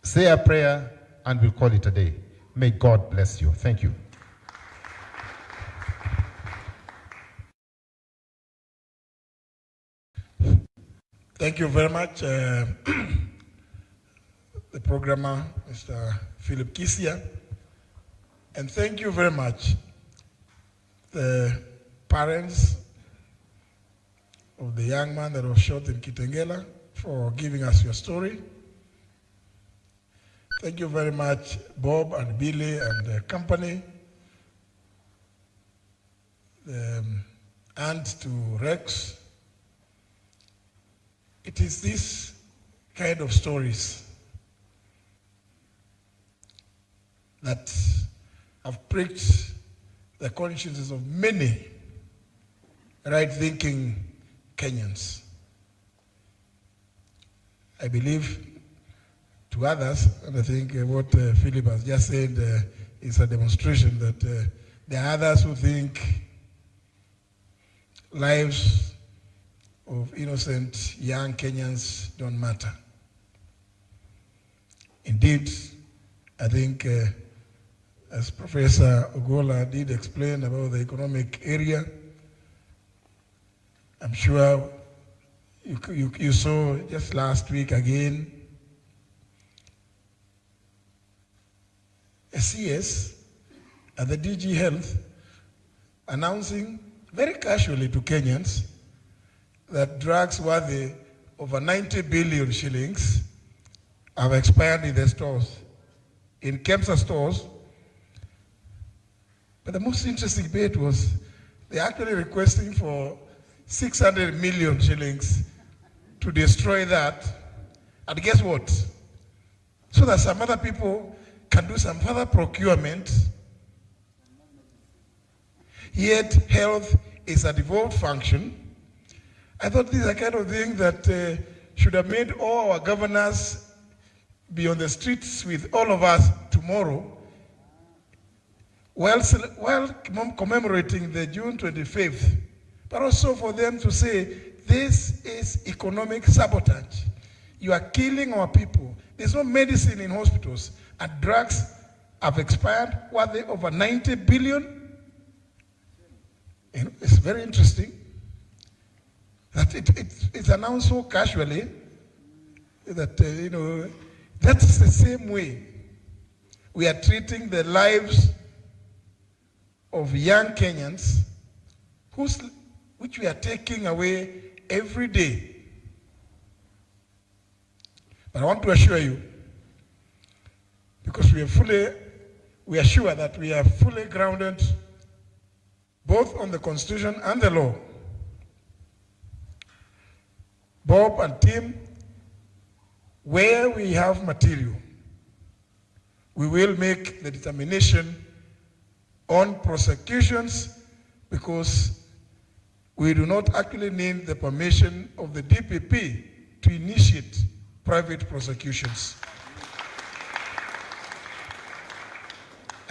Speaker 4: say a prayer, and we'll call it a day. May God bless you. Thank you.
Speaker 5: Thank you very much, the programmer, Mr. Philip Kisia. And thank you very much, the parents of the young man that was shot in Kitengela, for giving us your story. Thank you very much, Bob and Billy and the company, the aunt to Rex. It is this kind of stories that have pricked the consciences of many right-thinking Kenyans. I believe to others, and I think what Philip has just said is a demonstration that there are others who think lives of innocent young Kenyans don't matter. Indeed, I think as Professor Ogola did explain about the economic area, I'm sure you saw just last week again a CS at the DG Health announcing very casually to Kenyans that drugs worth over 90 billion shillings have expired in the stores, in KEMSA stores. But the most interesting bit was they're actually requesting for 600 million shillings to destroy that. And guess what? So that some other people can do some further procurement. Yet health is a devolved function. I thought this is the kind of thing that should have made all our governors be on the streets with all of us tomorrow while commemorating the June 25th, but also for them to say, this is economic sabotage. You are killing our people. There's no medicine in hospitals, and drugs have expired. Were they over 90 billion? You know, it's very interesting that it's announced so casually that, you know, that's the same way we are treating the lives of young Kenyans which we are taking away every day. But I want to assure you, because we are sure that we are fully grounded both on the Constitution and the law. Bob and team, where we have material, we will make the determination on prosecutions, because we do not actually need the permission of the DPP to initiate private prosecutions.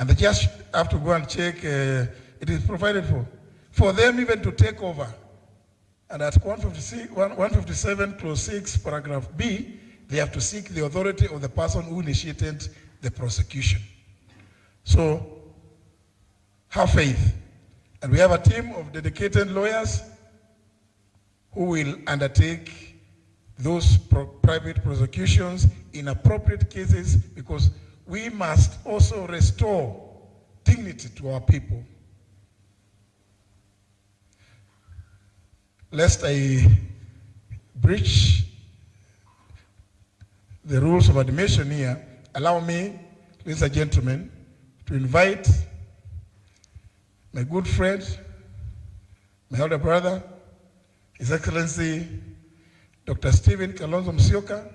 Speaker 5: And they just have to go and check, it is provided for them even to take over. And at 157 clause 6 paragraph B, they have to seek the authority of the person who initiated the prosecution. So, have faith. And we have a team of dedicated lawyers who will undertake those private prosecutions in appropriate cases, because we must also restore dignity to our people. Lest I breach the rules of admission here, allow me, ladies and gentlemen, to invite my good friend, my elder brother, His Excellency Dr. Stephen Kalonzo Musyoka,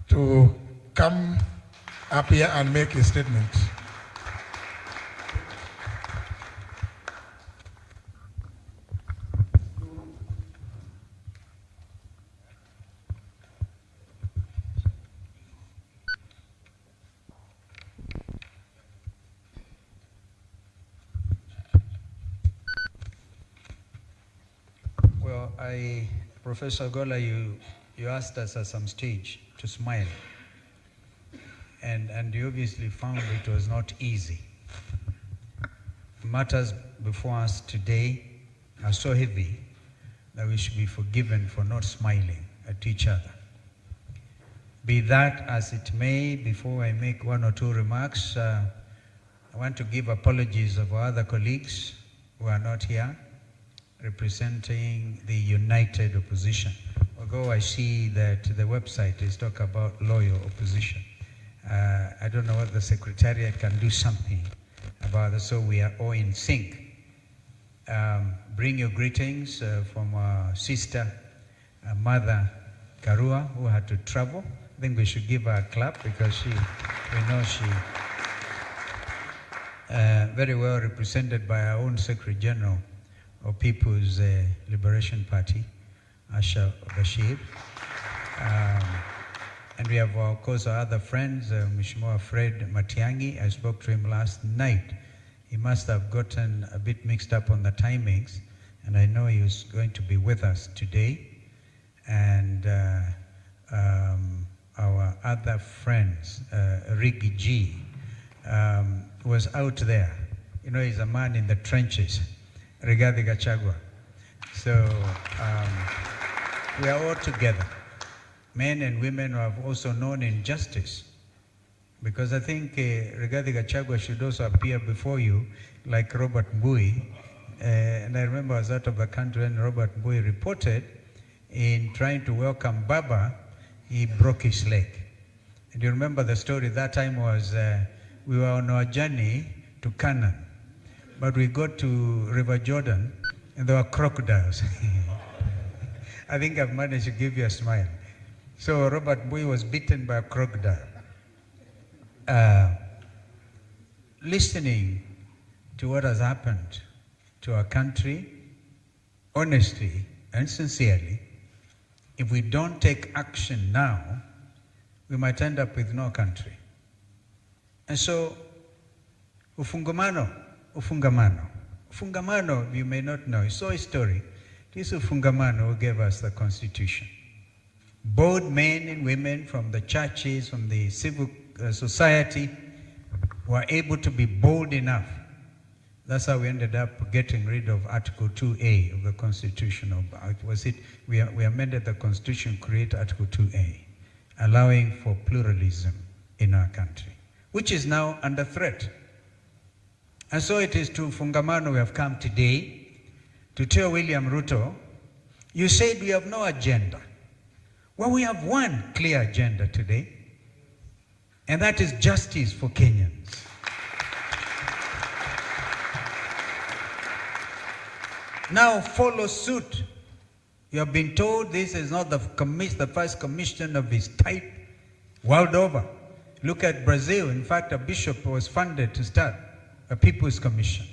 Speaker 5: to come up here and make a statement.
Speaker 14: Well, Professor Gola, you asked us at some stage to smile. And you obviously found it was not easy. Matters before us today are so heavy that we should be forgiven for not smiling at each other. Be that as it may, before I make one or two remarks, I want to give apologies of our other colleagues who are not here, representing the united opposition. Although I see that the website is talking about loyal opposition. I don't know what the Secretariat can do something about this, so we are all in sync. Bring your greetings from our sister, mother, Karua, who had to travel. I think we should give her a clap because we know she very well represented by our own Secretary General of People's Liberation Party, Asha Bashir. And we have, of course, our other friends, Mheshimiwa Fred MATIANG'I. I spoke to him last night. He must have gotten a bit mixed up on the timings, and I know he was going to be with us today. And our other friends, Ricky G, was out there. You know, he's a man in the trenches, regarding Gachagua. So we are all together. Men and women who have also known injustice. Because I think Rigathi Gachagua should also appear before you like Robert Mbui. And I remember I was out of the country when Robert Mbui reported in trying to welcome Baba, he broke his leg. And you remember the story that time was we were on our journey to Canaan. But we got to River Jordan and there were crocodiles. I think I've managed to give you a smile. So Robert Mbui was bitten by a crocodile. Listening to what has happened to our country, honestly and sincerely, if we don't take action now, we might end up with no country. And so, ufungamano, you may not know, it's so historic. This ufungamano who gave us the Constitution. Both men and women from the churches, from the civil society, were able to be bold enough. That's how we ended up getting rid of Article 2A of the Constitution. We amended the Constitution, create Article 2A, allowing for pluralism in our country, which is now under threat. And so it is to Fungamano we have come today to tell William Ruto, you said we have no agenda. Well, we have one clear agenda today, and that is justice for Kenyans. Now follow suit. You have been told this is not the first commission of his type world over. Look at Brazil. In fact, a bishop was funded to start a People's Commission.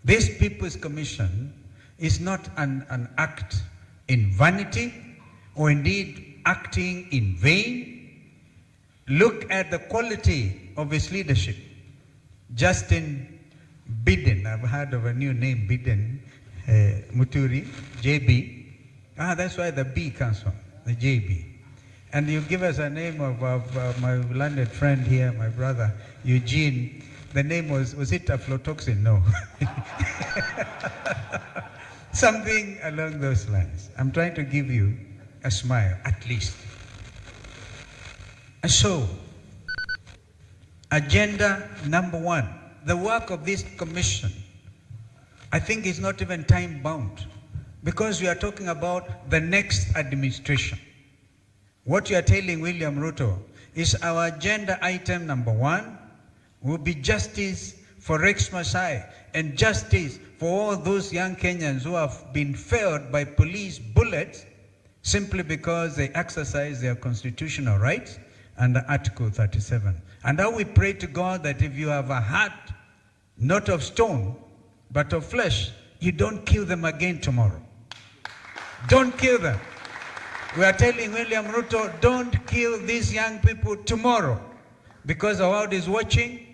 Speaker 14: This People's Commission is not an act in vanity or indeed acting in vain. look at the quality of his leadership. Justin Biden, I've heard of a new name, Biden, Muturi, JB. That's why the B comes from, the JB. And you give us a name of my landed friend here, my brother, Eugene. The name was it aflatoxin? No. Something along those lines. I'm trying to give you a smile, at least. And so, agenda number 1, the work of this commission, I think is not even time bound, because we are talking about the next administration. What you are telling William Ruto is our agenda item number 1 will be justice for Rex Masai and justice for all those young Kenyans who have been failed by police bullets simply because they exercise their constitutional rights under Article 37. And now we pray to God that if you have a heart not of stone but of flesh, you don't kill them again tomorrow. Don't kill them. We are telling William Ruto, don't kill these young people tomorrow, because the world is watching.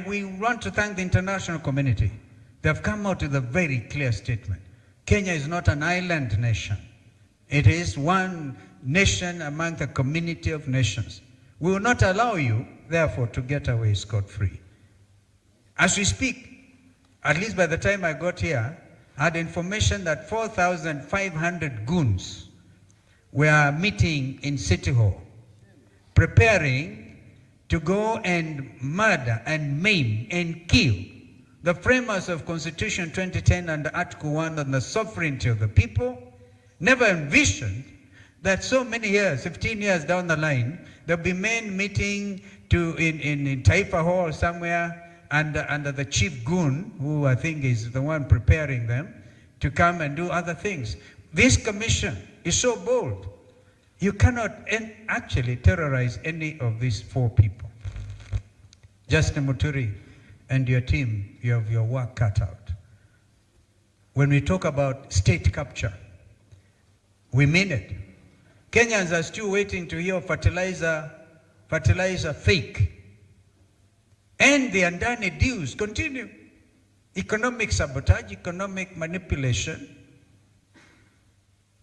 Speaker 14: We want to thank the international community. They have come out with a very clear statement. Kenya is not an island nation. It is one nation among the community of nations. We will not allow you, therefore, to get away scot-free. As we speak, at least by the time I got here, I had information that 4,500 goons were meeting in City Hall, preparing to go and murder and maim and kill the framers of Constitution 2010 under Article 1 on the sovereignty of the people. Never envisioned that so many years, 15 years down the line, there'll be men meeting in Taifa Hall somewhere under the chief goon, who I think is the one preparing them to come and do other things. This commission is so bold. You cannot actually terrorize any of these 4 people. Justin Muturi and your team, you have your work cut out. When we talk about state capture, we mean it. Kenyans are still waiting to hear fertilizer fake. And the Andani deals continue. Economic sabotage, economic manipulation,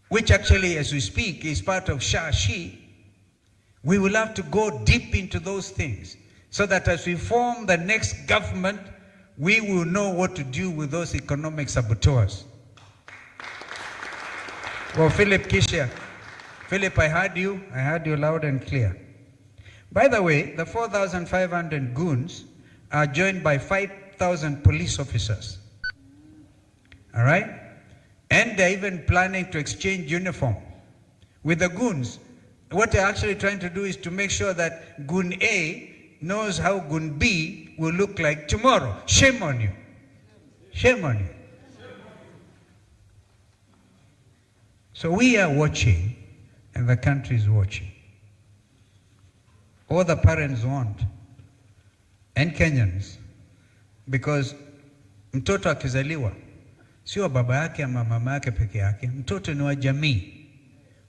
Speaker 14: which actually, as we speak, is part of Shashi. We will have to go deep into those things so that as we form the next government, we will know what to do with those economic saboteurs. Well, Philip Kishia, Philip, I heard you loud and clear. By the way, the 4,500 goons are joined by 5,000 police officers. All right? And they're even planning to exchange uniform with the goons. What they're actually trying to do is to make sure that Goon A knows how Goon B will look like tomorrow. Shame on you. Shame on you. So we are watching, and the country is watching. All the parents want, and Kenyans, because mtoto akizaliwa sio baba yake ama mama yake peke yake. Mtoto ni wa jamii.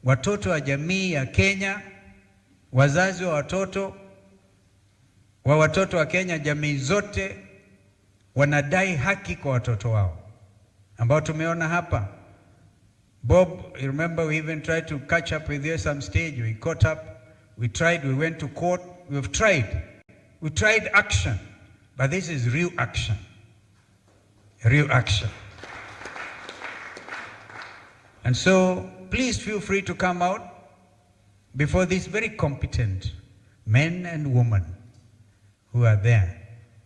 Speaker 14: Watoto wa jamii ya Kenya, wazazi wa watoto wa Kenya, jamii zote wanadai haki kwa watoto wao, ambao tumeona hapa. Bob, you remember we even tried to catch up with you some stage. We caught up, we tried, we went to court, we tried action, but this is real action. Real action. And so, please feel free to come out before these very competent men and women who are there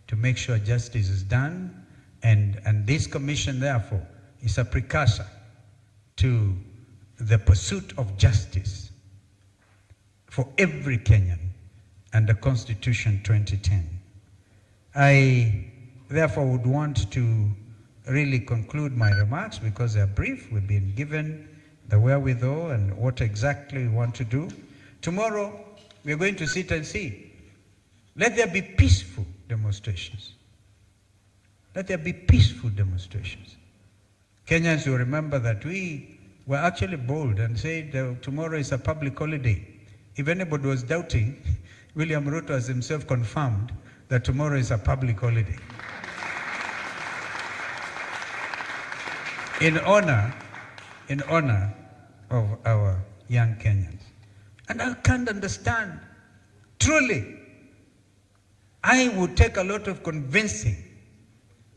Speaker 14: to make sure justice is done. And this commission, therefore, is a precursor to the pursuit of justice for every Kenyan under Constitution 2010. I, therefore, would want to really conclude my remarks because they're brief. We've been given the wherewithal and what exactly we want to do. Tomorrow, we're going to sit and see. Let there be peaceful demonstrations. Let there be peaceful demonstrations. Kenyans will remember that we were actually bold and said tomorrow is a public holiday. If anybody was doubting, William Ruto has himself confirmed that tomorrow is a public holiday. In honor of our young Kenyans. And I can't understand, truly, I would take a lot of convincing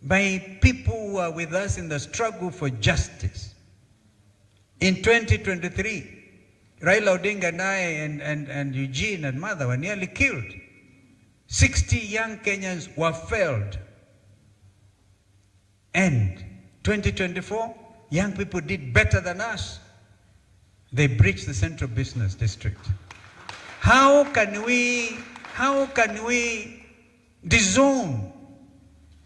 Speaker 14: by people who are with us in the struggle for justice. In 2023, Raila Odinga and I and Eugene and Mother were nearly killed. 60 young Kenyans were felled. And 2024, young people did better than us. They breached the Central Business District. How can we disown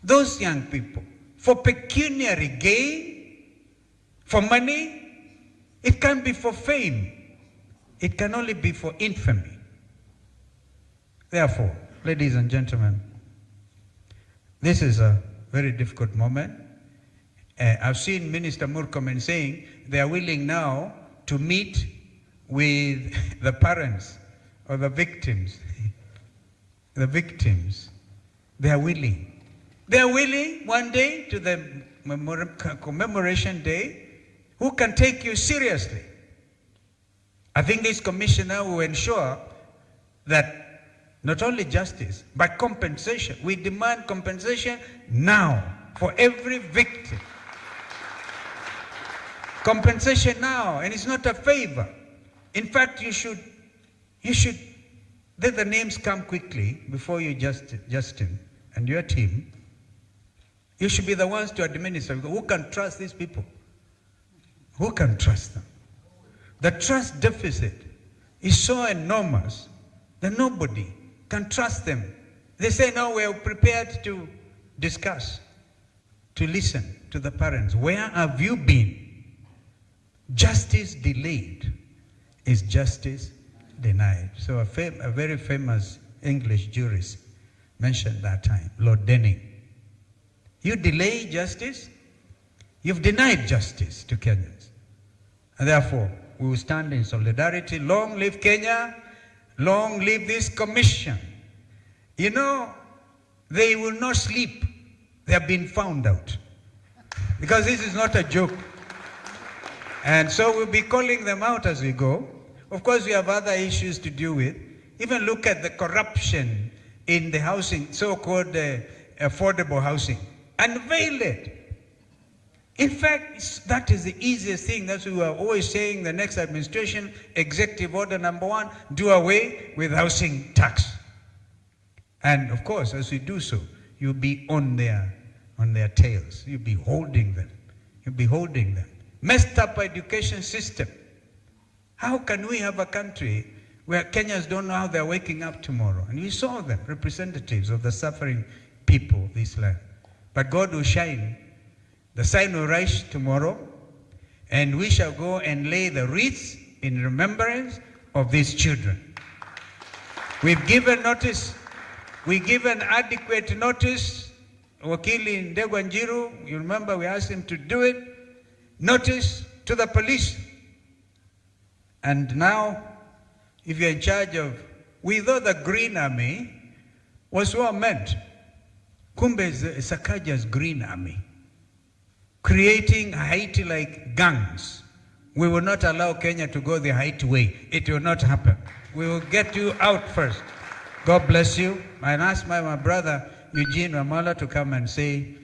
Speaker 14: those young people for pecuniary gain, for money? It can't be for fame. It can only be for infamy. Therefore, ladies and gentlemen, this is a very difficult moment. I've seen Minister Murkomen saying they are willing now to meet with the parents of the victims. The victims. They are willing. They are willing one day to the commemoration day. Who can take you seriously? I think this commissioner will ensure that not only justice, but compensation. We demand compensation now for every victim. Compensation now, and it's not a favor. In fact, you should let the names come quickly before you, Justin, and your team. You should be the ones to administer. Who can trust these people? Who can trust them? The trust deficit is so enormous that nobody can trust them. They say, no, we're prepared to discuss, to listen to the parents. Where have you been? Justice delayed is justice denied. So a very famous English jurist mentioned that time, Lord Denning. You delay justice, you've denied justice to Kenyans. And therefore, we will stand in solidarity. Long live Kenya, long live this commission. You know, they will not sleep. They have been found out. Because this is not a joke. And so we'll be calling them out as we go. Of course, we have other issues to deal with. Even look at the corruption in the housing, so-called affordable housing. Unveil it. In fact, that is the easiest thing. That's what we are always saying, the next administration, executive order number 1, do away with housing tax. And of course, as we do so, you'll be on their tails. You'll be holding them. You'll be holding them. Messed up education system. How can we have a country where Kenyans don't know how they're waking up tomorrow? And we saw them, representatives of the suffering people of this land. But God will shine. The sign will rise tomorrow, and we shall go and lay the wreaths in remembrance of these children. We've given notice. We've given adequate notice. Wakili Ndegwa Njiru, you remember we asked him to do it. Notice to the police. And now, if you're in charge of, we thought the Green Army was what meant. Kumbe is Sakaja's Green Army. Creating Haiti-like gangs. We will not allow Kenya to go the Haiti way. It will not happen. We will get you out first. God bless you. I ask my brother Eugene Wamala to come and say,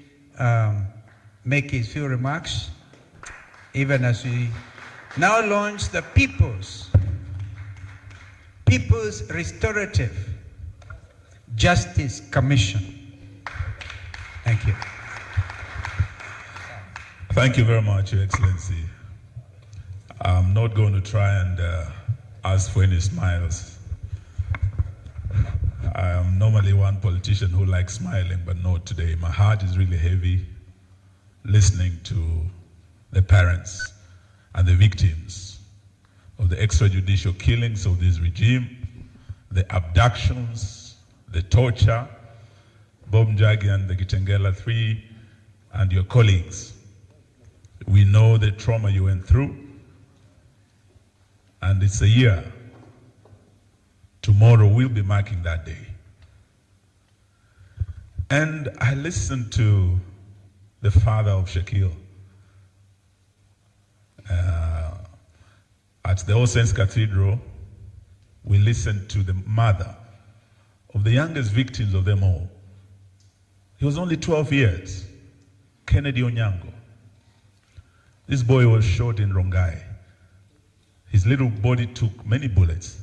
Speaker 14: make his few remarks, even as we now launch the People's Restorative Justice Commission. Thank you.
Speaker 15: Thank you very much, Your Excellency. I'm not going to try and ask for any smiles. I am normally one politician who likes smiling, but not today. My heart is really heavy listening to the parents and the victims of the extrajudicial killings of this regime, the abductions, the torture, Bob Njagi and the Kitengela 3 and your colleagues. We know the trauma you went through, and it's a year to tomorrow we'll be marking that day. And I listened to the father of Shakil at the All Saints Cathedral. We listened to the mother of the youngest victims of them all. He was only 12 years, Kennedy Onyango. This boy was shot in Rongai. His little body took many bullets.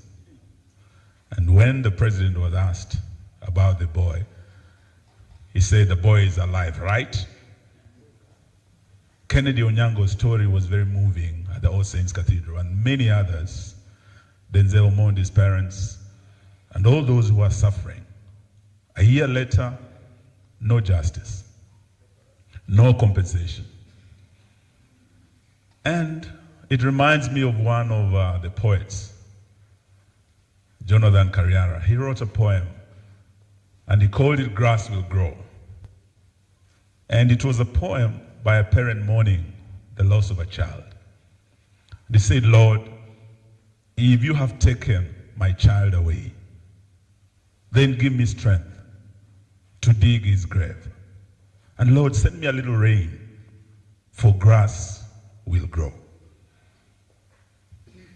Speaker 15: And when the president was asked about the boy, he said, the boy is alive, right? Kennedy Onyango's story was very moving at the All Saints Cathedral, and many others, Denzel Mondi's parents, and all those who are suffering. A year later, no justice, no compensation. And it reminds me of one of the poets, Jonathan Karriara. He wrote a poem, and he called it Grass Will Grow. And it was a poem by a parent mourning the loss of a child. They said, Lord, if you have taken my child away, then give me strength to dig his grave. And Lord, send me a little rain, for grass will grow.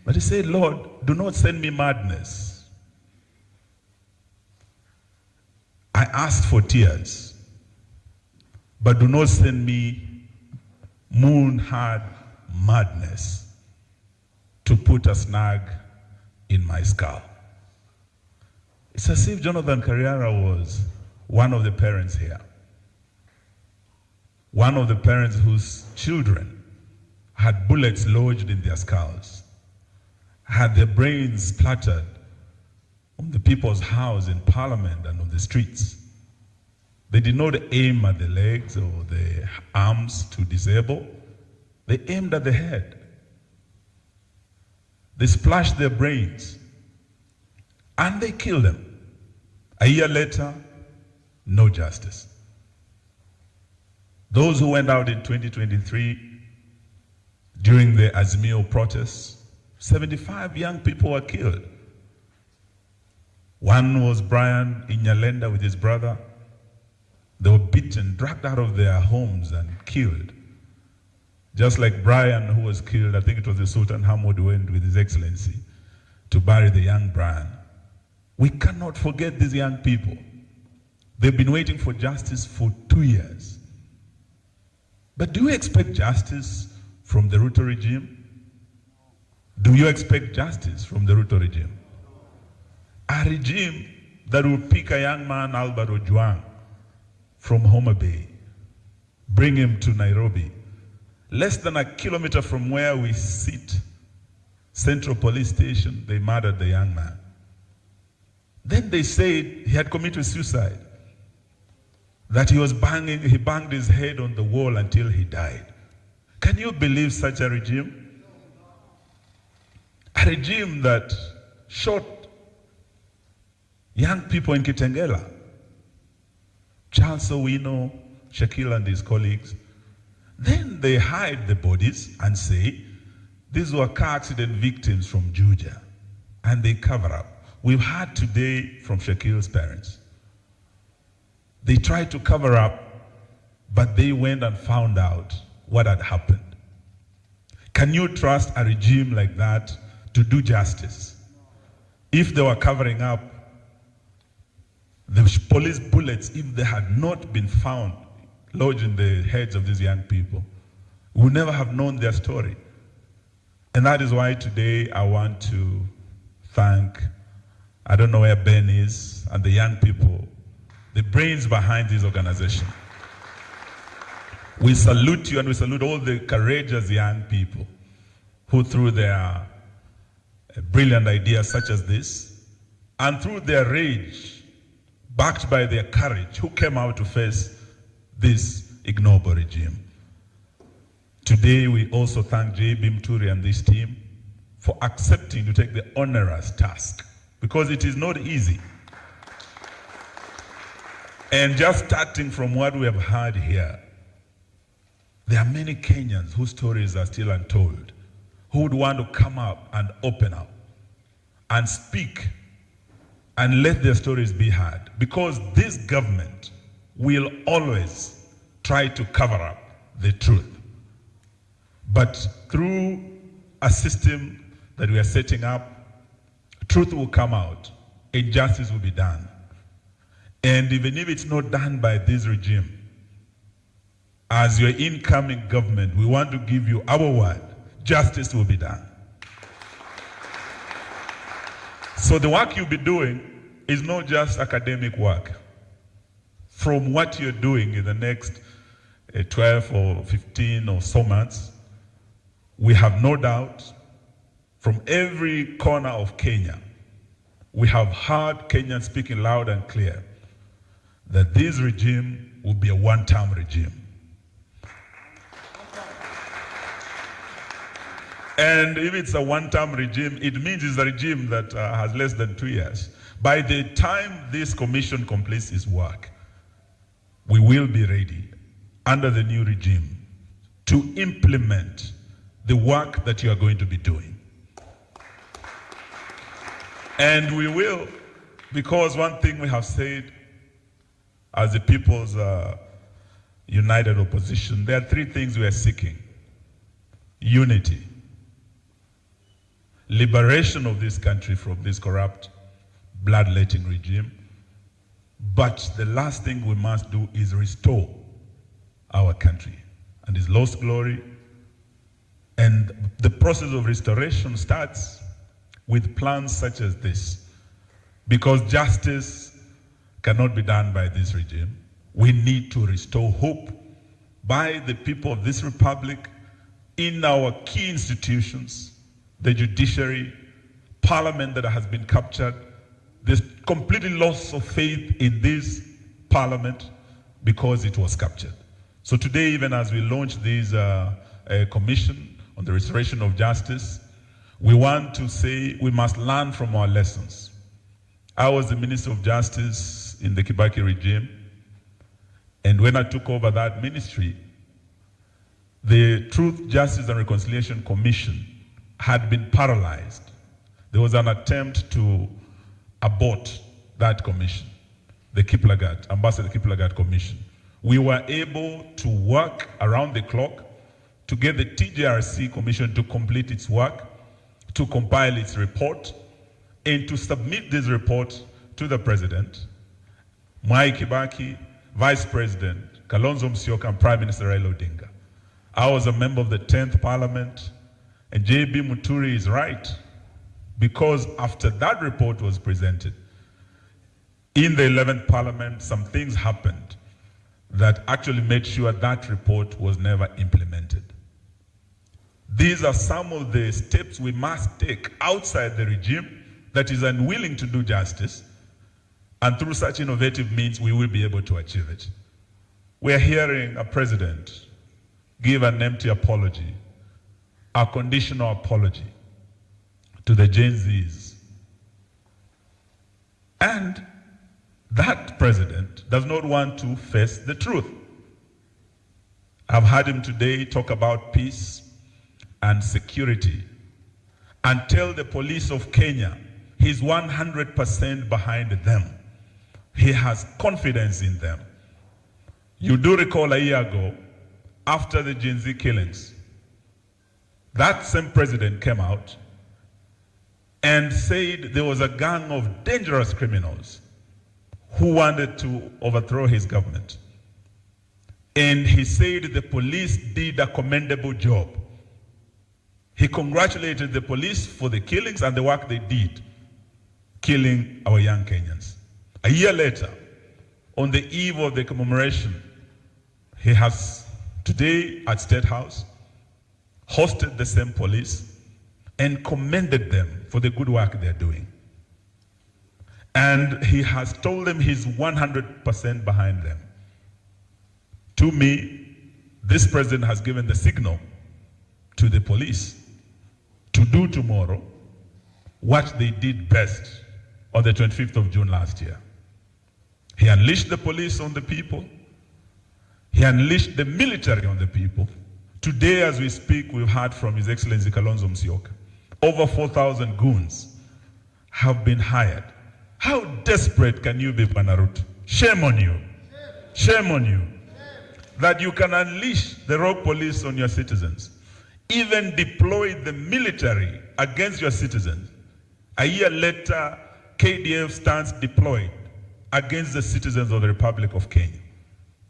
Speaker 15: But he said, Lord, do not send me madness. I asked for tears, but do not send me moon-hard madness to put a snag in my skull. It's as if Jonathan Karriara was one of the parents here. One of the parents whose children had bullets lodged in their skulls, had their brains splattered on the people's house in Parliament and on the streets. They did not aim at the legs or the arms to disable. They aimed at the head. They splashed their brains and they killed them. A year later, no justice. Those who went out in 2023 during the Azimio protests, 75 young people were killed. One was Brian in Nyalenda with his brother. They were beaten, dragged out of their homes and killed. Just like Brian, who was killed, I think it was the Sultan Hamoud went with His Excellency to bury the young Brian. We cannot forget these young people. They've been waiting for justice for 2 years. But do you expect justice from the Ruto regime? Do you expect justice from the Ruto regime? A regime that will pick a young man, Albert Ojwang, from Homa Bay, bring him to Nairobi, less than a kilometer from where we sit, Central Police Station, they murdered the young man. Then they said he had committed suicide, that he banged his head on the wall until he died. Can you believe such a regime? A regime that shot young people in Kitengela, Charles Owino, Shakil and his colleagues. Then they hide the bodies and say, these were car accident victims from Juja, and they cover up. We've heard today from Shakil's parents. They tried to cover up, but they went and found out what had happened. Can you trust a regime like that to do justice? If they were covering up, the police bullets, if they had not been found lodged in the heads of these young people, we would never have known their story. And that is why today I want to thank, I don't know where Ben is, and the young people, the brains behind this organization. We salute you, and we salute all the courageous young people who through their brilliant ideas such as this, and through their rage, backed by their courage, who came out to face this ignoble regime. Today, we also thank J.B. Muturi and this team for accepting to take the onerous task, because it is not easy. And just starting from what we have heard here, there are many Kenyans whose stories are still untold, who would want to come up and open up and speak and let their stories be heard. Because this government will always try to cover up the truth. But through a system that we are setting up, truth will come out and justice will be done. And even if it's not done by this regime, as your incoming government, we want to give you our word, justice will be done. So the work you'll be doing is not just academic work. From what you're doing in the next 12 or 15 or so months, we have no doubt from every corner of Kenya, we have heard Kenyans speaking loud and clear that this regime will be a one-term regime. And if it's a one-term regime, it means it's a regime that has less than 2 years. By the time this commission completes its work, we will be ready under the new regime to implement the work that you are going to be doing. And we will, because one thing we have said as the People's United Opposition, there are 3 things we are seeking. Unity, liberation of this country from this corrupt, bloodletting regime. But the last thing we must do is restore our country and its lost glory. And the process of restoration starts with plans such as this. Because justice cannot be done by this regime. We need to restore hope by the people of this republic in our key institutions, the judiciary, parliament that has been captured. There's completely loss of faith in this parliament because it was captured. So today, even as we launch this commission on the restoration of justice, we want to say we must learn from our lessons. I was the Minister of Justice in the Kibaki regime, and when I took over that ministry, the Truth, Justice and Reconciliation Commission had been paralyzed. There was an attempt to abort that commission, the Kiplagat, Ambassador Kiplagat Commission. We were able to work around the clock to get the TJRC Commission to complete its work, to compile its report, and to submit this report to the President, Mwai Kibaki, Vice President Kalonzo Musyoka, and Prime Minister Raila Odinga. I was a member of the 10th Parliament, and JB Muturi is right, because after that report was presented, in the 11th Parliament, some things happened that actually made sure that report was never implemented. These are some of the steps we must take outside the regime that is unwilling to do justice, and through such innovative means, we will be able to achieve it. We are hearing a president give an empty apology, a conditional apology to the Gen Zs. And that president does not want to face the truth. I've heard him today talk about peace and security and tell the police of Kenya he's 100% behind them. He has confidence in them. You do recall a year ago, after the Gen Z killings, that same president came out and said there was a gang of dangerous criminals who wanted to overthrow his government. And he said the police did a commendable job. He congratulated the police for the killings and the work they did, killing our young Kenyans. A year later, on the eve of the commemoration, he has today at State House hosted the same police and commended them for the good work they're doing. And he has told them he's 100% behind them. To me, this president has given the signal to the police to do tomorrow what they did best on the 25th of June last year. He unleashed the police on the people. He unleashed the military on the people. Today, as we speak, we've heard from His Excellency Kalonzo Musyoka. Over 4,000 goons have been hired, How desperate can you be, Bwana Ruto? Shame on you. Shame on you. That you can unleash the rogue police on your citizens. Even deploy the military against your citizens. A year later, KDF stands deployed against the citizens of the Republic of Kenya.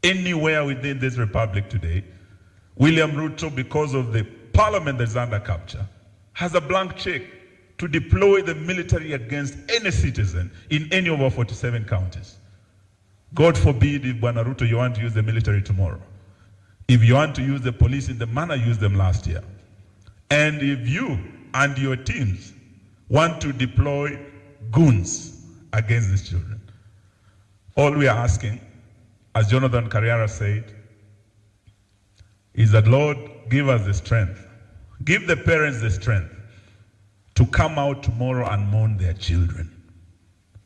Speaker 15: Anywhere within this republic today, William Ruto, because of the parliament that's under capture, has a blank check to deploy the military against any citizen in any of our 47 counties. God forbid if, Bwana Ruto, you want to use the military tomorrow. If you want to use the police in the manner you used them last year. And if you and your teams want to deploy goons against these children. All we are asking, as Jonathan Carriera said, is that, Lord, give us the strength. Give the parents the strength to come out tomorrow and mourn their children.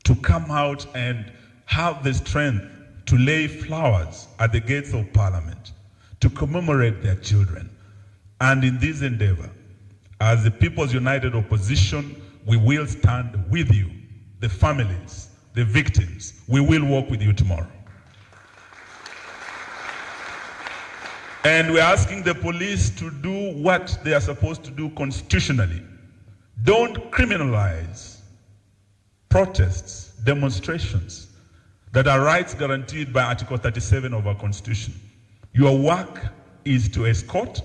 Speaker 15: To come out and have the strength to lay flowers at the gates of Parliament, to commemorate their children. And in this endeavor, as the People's United Opposition, we will stand with you, the families, the victims. We will walk with you tomorrow. And we're asking the police to do what they are supposed to do constitutionally. Don't criminalize protests, demonstrations that are rights guaranteed by Article 37 of our Constitution. Your work is to escort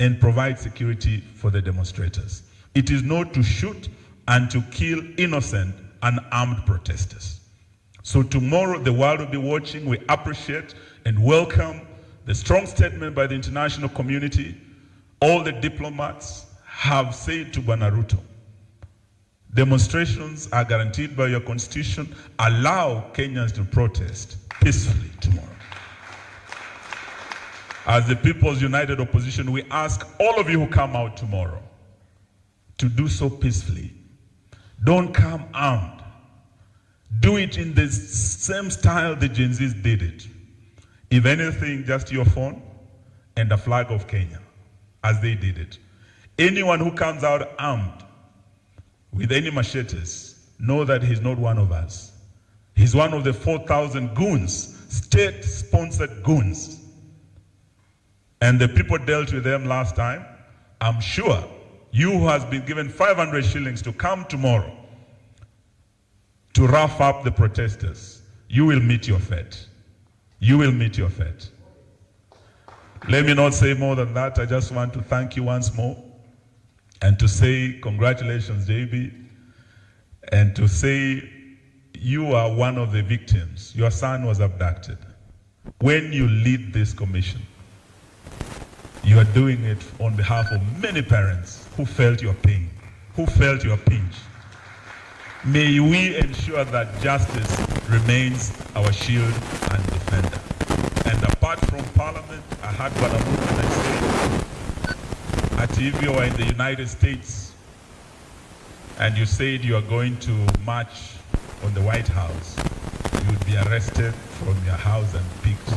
Speaker 15: and provide security for the demonstrators. It is not to shoot and to kill innocent, unarmed protesters. So tomorrow the world will be watching. We appreciate and welcome the strong statement by the international community. All the diplomats have said to Bwana Ruto, demonstrations are guaranteed by your constitution. Allow Kenyans to protest peacefully tomorrow. As the People's United Opposition, we ask all of you who come out tomorrow to do so peacefully. Don't come armed. Do it in the same style the Gen Zs did it. If anything, just your phone and a flag of Kenya, as they did it. Anyone who comes out armed with any machetes, know that he's not one of us. He's one of the 4,000 goons, state-sponsored goons. And the people dealt with them last time. I'm sure you who has been given 500 shillings to come tomorrow to rough up the protesters, you will meet your fate. You will meet your fate. Let me not say more than that. I just want to thank you once more and to say congratulations, JB, and to say you are one of the victims. Your son was abducted. When you lead this commission, you are doing it on behalf of many parents who felt your pain, who felt your pinch. May we ensure that justice remains our shield and defender. And apart from Parliament, I heard Bwana Ruto say, that if you are in the United States and you said you are going to march on the White House, you would be arrested from your house and picked.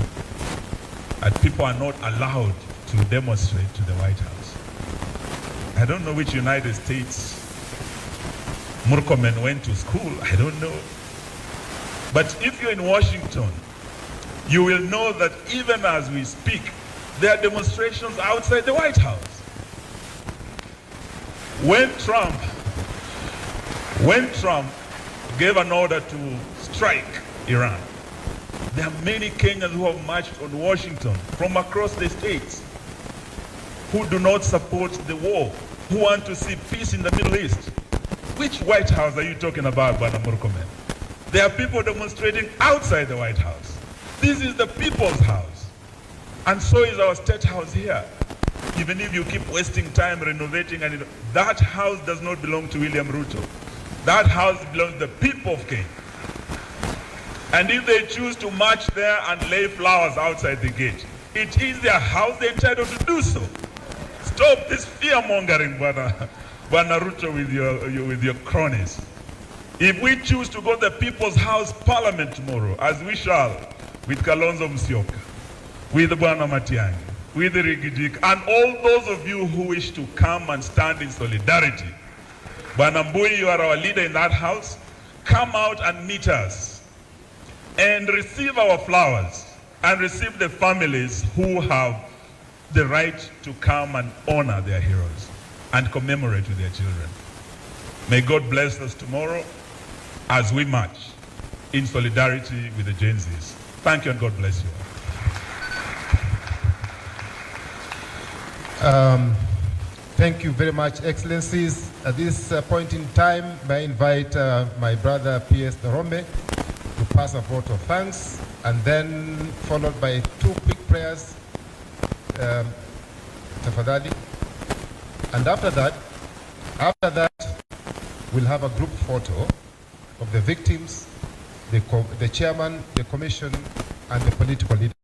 Speaker 15: And people are not allowed to demonstrate to the White House. I don't know which United States Murkomen went to school, I don't know. But if you're in Washington, you will know that even as we speak, there are demonstrations outside the White House. When Trump gave an order to strike Iran, there are many Kenyans who have marched on Washington from across the states who do not support the war, who want to see peace in the Middle East. Which White House are you talking about, Bwana Murkomen? There are people demonstrating outside the White House. This is the people's house. And so is our state house here. Even if you keep wasting time renovating, and that house does not belong to William Ruto. That house belongs to the people of Kenya. And if they choose to march there and lay flowers outside the gate, it is their house, they're entitled to do so. Stop this fear-mongering, Bwana Ruto, with your cronies. If we choose to go to the People's House Parliament tomorrow, as we shall, with Kalonzo Musyoka, with Bwana MATIANG'I, with the Rigijik, and all those of you who wish to come and stand in solidarity, Bwana Mbui, you are our leader in that house. come out and meet us and receive our flowers and receive the families who have the right to come and honor their heroes and commemorate with their children. May God bless us tomorrow as we march in solidarity with the Gen Zs. Thank you and God bless you all.
Speaker 4: Thank you very much, Excellencies. At this point in time, may I invite my brother P.S. Dorome to pass a vote of thanks, and then followed by 2 quick prayers, tafadhali. And after that, we'll have a group photo of the victims, the chairman, the commission, and the political leader.